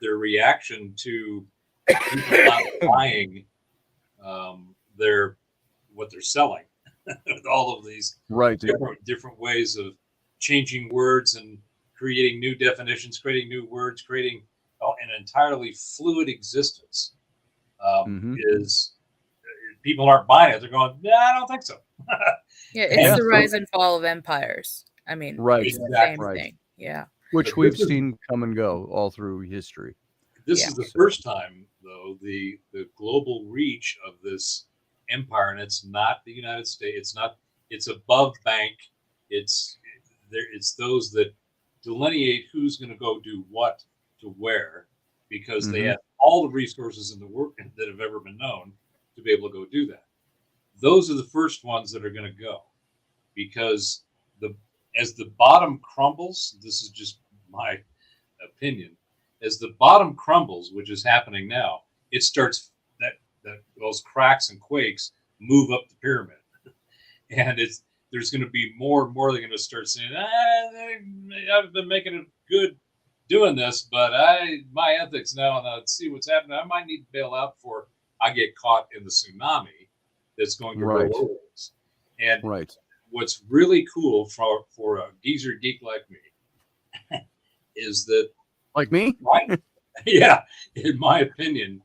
H: their reaction to people not buying what they're selling with all of these different ways of changing words and creating new definitions, creating new words, creating an entirely fluid existence. Is people aren't buying it? They're going, I don't think so.
I: It's the rise and fall of empires. I mean, it's the same thing. Yeah,
A: which we've seen come and go all through history.
H: This is the first time, though, the global reach of this empire, and it's not the United States. It's above bank. It's those that delineate who's going to go do what to where, because they have all the resources in the world that have ever been known to be able to go do that. Those are the first ones that are going to go, because as the bottom crumbles, this is just my opinion, as the bottom crumbles, which is happening now, it starts that those cracks and quakes move up the pyramid, and there's going to be more and more. They're going to start saying, I've been making it good doing this, but my ethics now, and I see what's happening. I might need to bail out before I get caught in the tsunami that's going to roll over us. And what's really cool for a geezer geek like me is that,
A: like me,
H: yeah, in my opinion,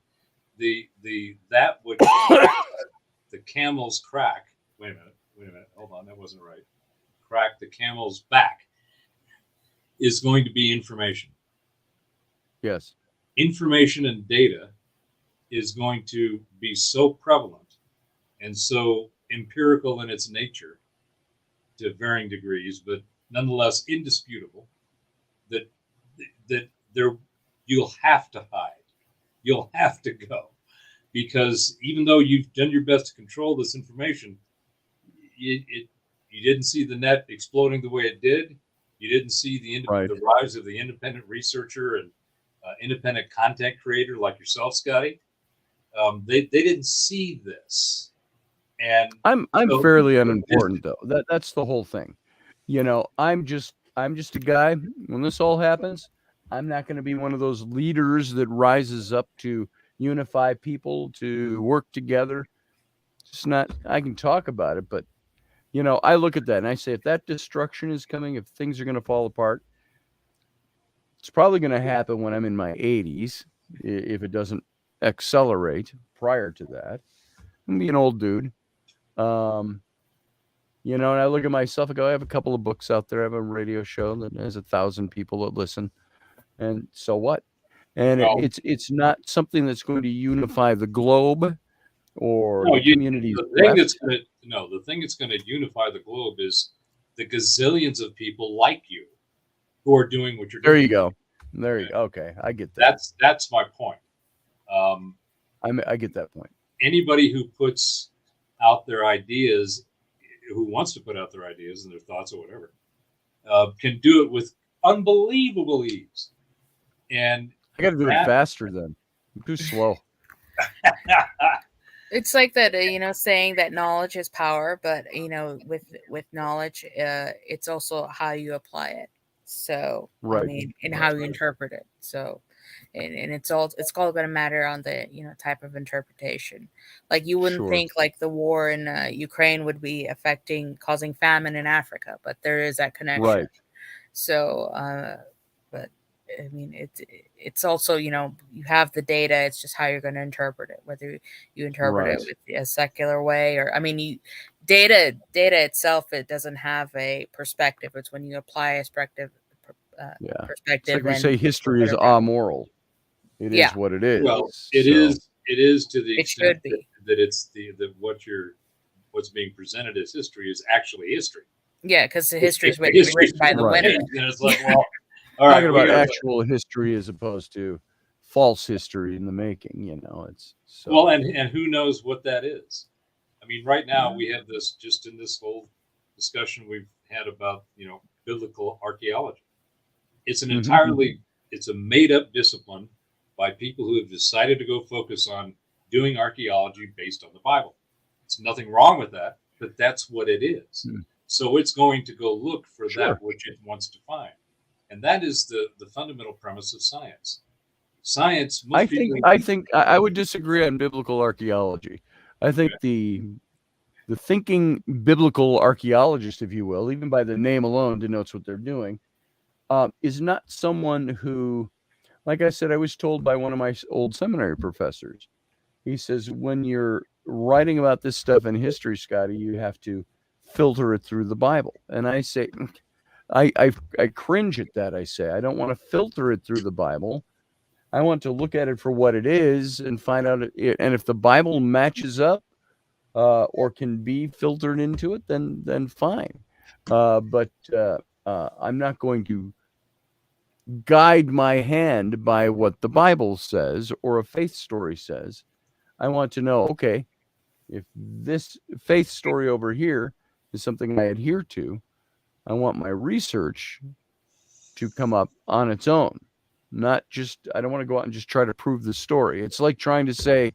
H: that would the camel's crack. Wait a minute, hold on, that wasn't right. Crack the camel's back is going to be information.
A: Yes,
H: information and data is going to be so prevalent and so empirical in its nature to varying degrees, but nonetheless indisputable, that there you'll have to hide. You'll have to go, because even though you've done your best to control this information, you didn't see the net exploding the way it did. You didn't see the rise of the independent researcher and independent content creator like yourself, Scotty. They didn't see this, and
A: I'm fairly unimportant though. That's the whole thing. You know, I'm just a guy. When this all happens, I'm not going to be one of those leaders that rises up to unify people to work together. It's not. I can talk about it, but you know, I look at that and I say, if that destruction is coming, if things are going to fall apart, it's probably going to happen when I'm in my 80s, if it doesn't accelerate prior to that. I'm going to be an old dude. You know, and I look at myself and go, I have a couple of books out there. I have a radio show that has 1,000 people that listen. And so what? And it's not something that's going to unify the globe or communities.
H: The thing that's going to unify the globe is the gazillions of people like you who are doing what you're doing.
A: There you go. There you go. Okay, I get that.
H: That's my point.
A: I get that point.
H: Anybody who puts out their ideas, who wants to put out their ideas and their thoughts or whatever, can do it with unbelievable ease. And
A: I got to do it faster then. I'm too slow.
I: It's like that, saying that knowledge is power, but with knowledge, it's also how you apply it. So, I mean, and how you interpret it. So, and it's all going to matter on the type of interpretation. Like you wouldn't think like the war in Ukraine would be causing famine in Africa, but there is that connection.
A: Right.
I: So, but I mean, it's also you have the data. It's just how you're going to interpret it. Whether you interpret it with a secular way or data itself, it doesn't have a perspective. It's when you apply a perspective.
A: It's like we say history is amoral. It is what it is.
H: Well, it is to the extent that it's what's being presented as history is actually history.
I: Yeah, because the history is written by the winner.
H: And it's like, well, all right,
A: talking about actual history as opposed to false history in the making. It's so.
H: Well, and who knows what that is? I mean, right now we have this just in this whole discussion we've had about biblical archaeology. It's an it's a made up discipline by people who have decided to go focus on doing archaeology based on the Bible. There's nothing wrong with that, but that's what it is. So it's going to go look for that which it wants to find. And that is the fundamental premise of science. Science.
A: I think I would disagree on biblical archaeology. I think the thinking biblical archaeologist, if you will, even by the name alone denotes what they're doing, is not someone who, like I said, I was told by one of my old seminary professors. He says, when you're writing about this stuff in history, Scotty, you have to filter it through the Bible. And I say, I cringe at that. I say, I don't want to filter it through the Bible. I want to look at it for what it is and find out and if the Bible matches up or can be filtered into it, then fine. But I'm not going to guide my hand by what the Bible says or a faith story says. I want to know, okay, if this faith story over here is something I adhere to, I want my research to come up on its own. Not just, I don't want to go out and just try to prove the story. It's like trying to say,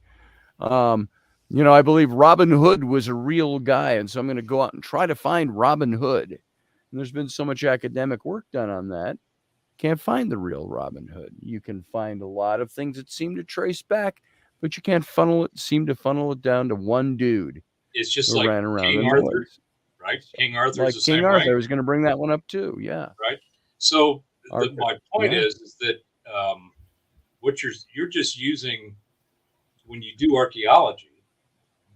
A: I believe Robin Hood was a real guy, and so I'm going to go out and try to find Robin Hood. And there's been so much academic work done on that. Can't find the real Robin Hood. You can find a lot of things that seem to trace back, but you can't seem to funnel it down to one dude.
H: It's just like
A: ran around
H: King Arthur, right? King Arthur,
A: like King Arthur. I was going to bring that one up too. Yeah.
H: Right. So my point is that what you're just using when you do archaeology,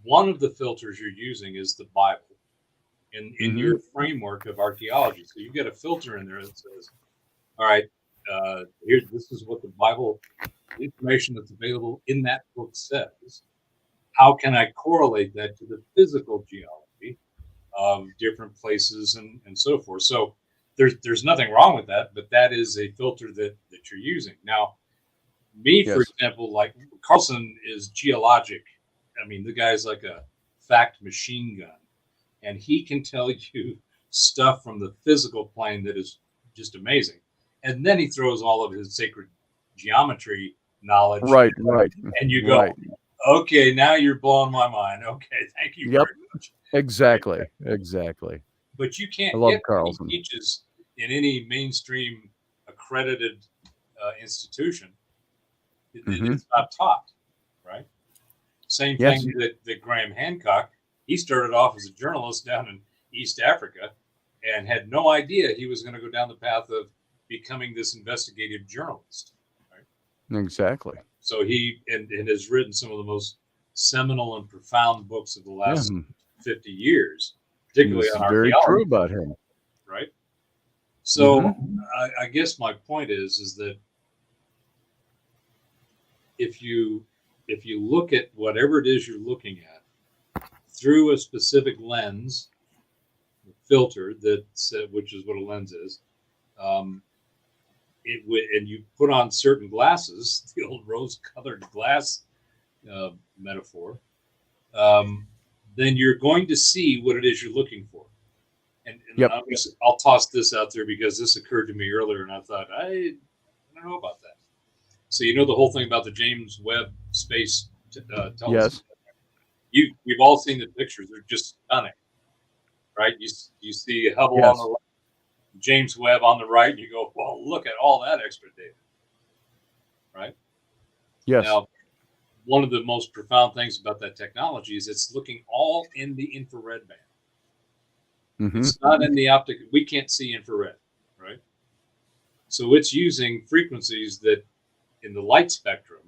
H: one of the filters you're using is the Bible in your framework of archaeology. So you get a filter in there that says, all right, this is what the Bible information that's available in that book says. How can I correlate that to the physical geology of different places and so forth? So there's nothing wrong with that, but that is a filter that you're using. Now, for example, like Carlson is geologic. I mean, the guy's like a fact machine gun, and he can tell you stuff from the physical plane that is just amazing. And then he throws all of his sacred geometry knowledge.
A: Right.
H: And you go, okay, now you're blowing my mind. Okay, thank you very much.
A: Exactly.
H: But you can't get
A: Carlson.
H: Teaches in any mainstream accredited institution. It's not taught, right? Same thing that Graham Hancock, he started off as a journalist down in East Africa and had no idea he was going to go down the path of becoming this investigative journalist. Right?
A: Exactly.
H: So he has written some of the most seminal and profound books of the last 50 years, particularly on archaeology.
A: Very true about him.
H: Right? So I guess my point is that if you look at whatever it is you're looking at through a specific lens, filter which is what a lens is, and you put on certain glasses, the old rose-colored glass metaphor, then you're going to see what it is you're looking for. And I'll toss this out there because this occurred to me earlier, and I thought, I don't know about that. So you know the whole thing about the James Webb Space Telescope?
A: Yes.
H: We've all seen the pictures. They're just stunning, right? You see Hubble on the left, James Webb on the right, and you go, well, look at all that extra data, right?
A: Yes.
H: Now, one of the most profound things about that technology is it's looking all in the infrared band. It's not in the optic. We can't see infrared, right? So it's using frequencies that in the light spectrum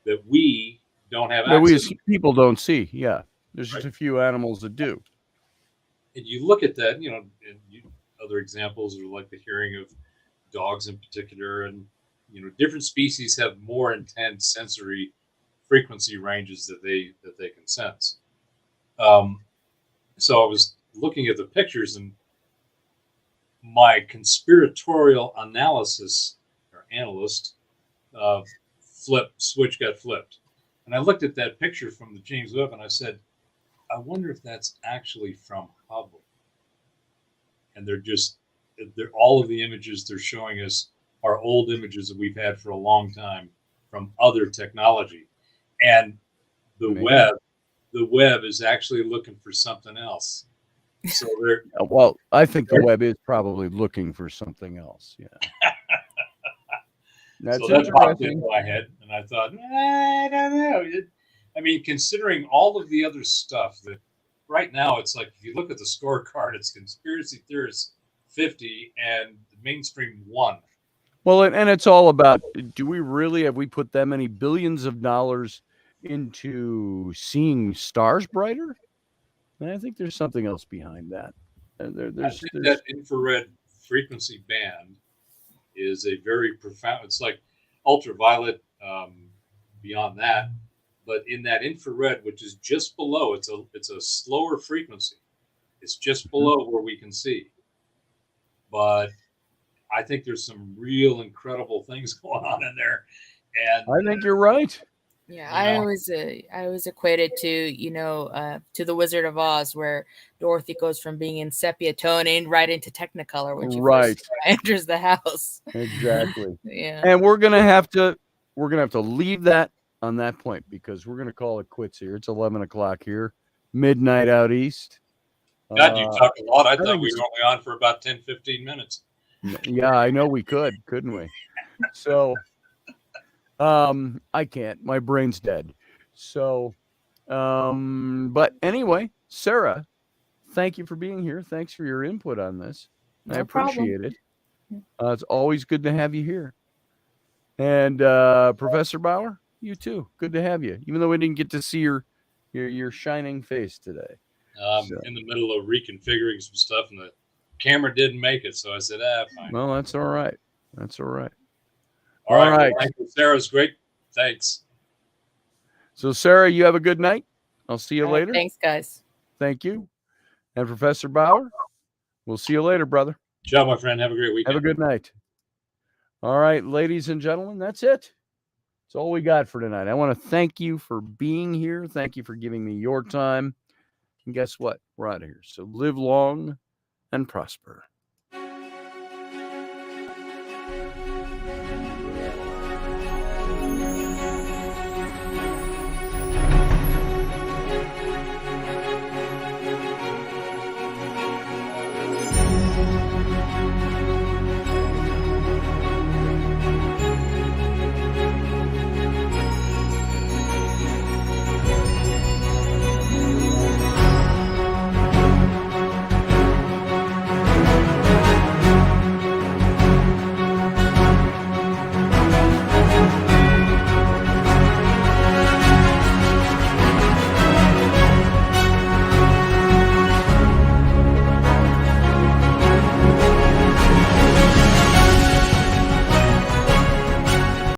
H: that we don't have access to.
A: We as people don't see. Yeah. There's just a few animals that do.
H: And you look at that, other examples are like the hearing of dogs in particular, and different species have more intense sensory frequency ranges that they can sense. So I was looking at the pictures, and my conspiratorial analyst switch got flipped, and I looked at that picture from the James Webb, and I said, I wonder if that's actually from Hubble. And they're all of the images they're showing us are old images that we've had for a long time from other technology. And the web is actually looking for something else. So
A: well, I think the web is probably looking for something else. Yeah.
H: That's so that popped into my head, and I thought, I don't know. I mean, considering all of the other stuff that right now, it's like if you look at the scorecard, it's conspiracy theorists 50 and the mainstream 1.
A: Well, and it's all about, have we put that many billions of dollars into seeing stars brighter? And I think there's something else behind that.
H: That infrared frequency band is a very profound, it's like ultraviolet beyond that. But in that infrared, which is just below, it's a slower frequency. It's just below where we can see. But I think there's some real incredible things going on in there. And
A: I think you're right.
I: Yeah, I always equate it to the Wizard of Oz, where Dorothy goes from being in sepia toning right into Technicolor when she first enters the house.
A: Exactly.
I: Yeah.
A: And we're gonna have to leave that on that point, because we're gonna call it quits here. It's 11 o'clock here, midnight out east.
H: God, you talked a lot. I thought we were only on for about 10, 15 minutes.
A: Yeah, I know we could, couldn't we? So I can't. My brain's dead. So but anyway, Sarah, thank you for being here. Thanks for your input on this. I appreciate it. It's always good to have you here. And Professor Bauer, you too. Good to have you, even though we didn't get to see your shining face today.
H: In the middle of reconfiguring some stuff, and the camera didn't make it, so I said, fine.
A: Well, that's all right. That's all right.
H: All right. Well, thank you. Sarah's great. Thanks.
A: So, Sarah, you have a good night. I'll see you later.
I: Thanks, guys.
A: Thank you. And Professor Bauer, we'll see you later, brother.
H: Ciao, my friend. Have a great weekend.
A: Have a good night. All right, ladies and gentlemen, that's it. That's all we got for tonight. I want to thank you for being here. Thank you for giving me your time. And guess what? We're out of here. So live long and prosper.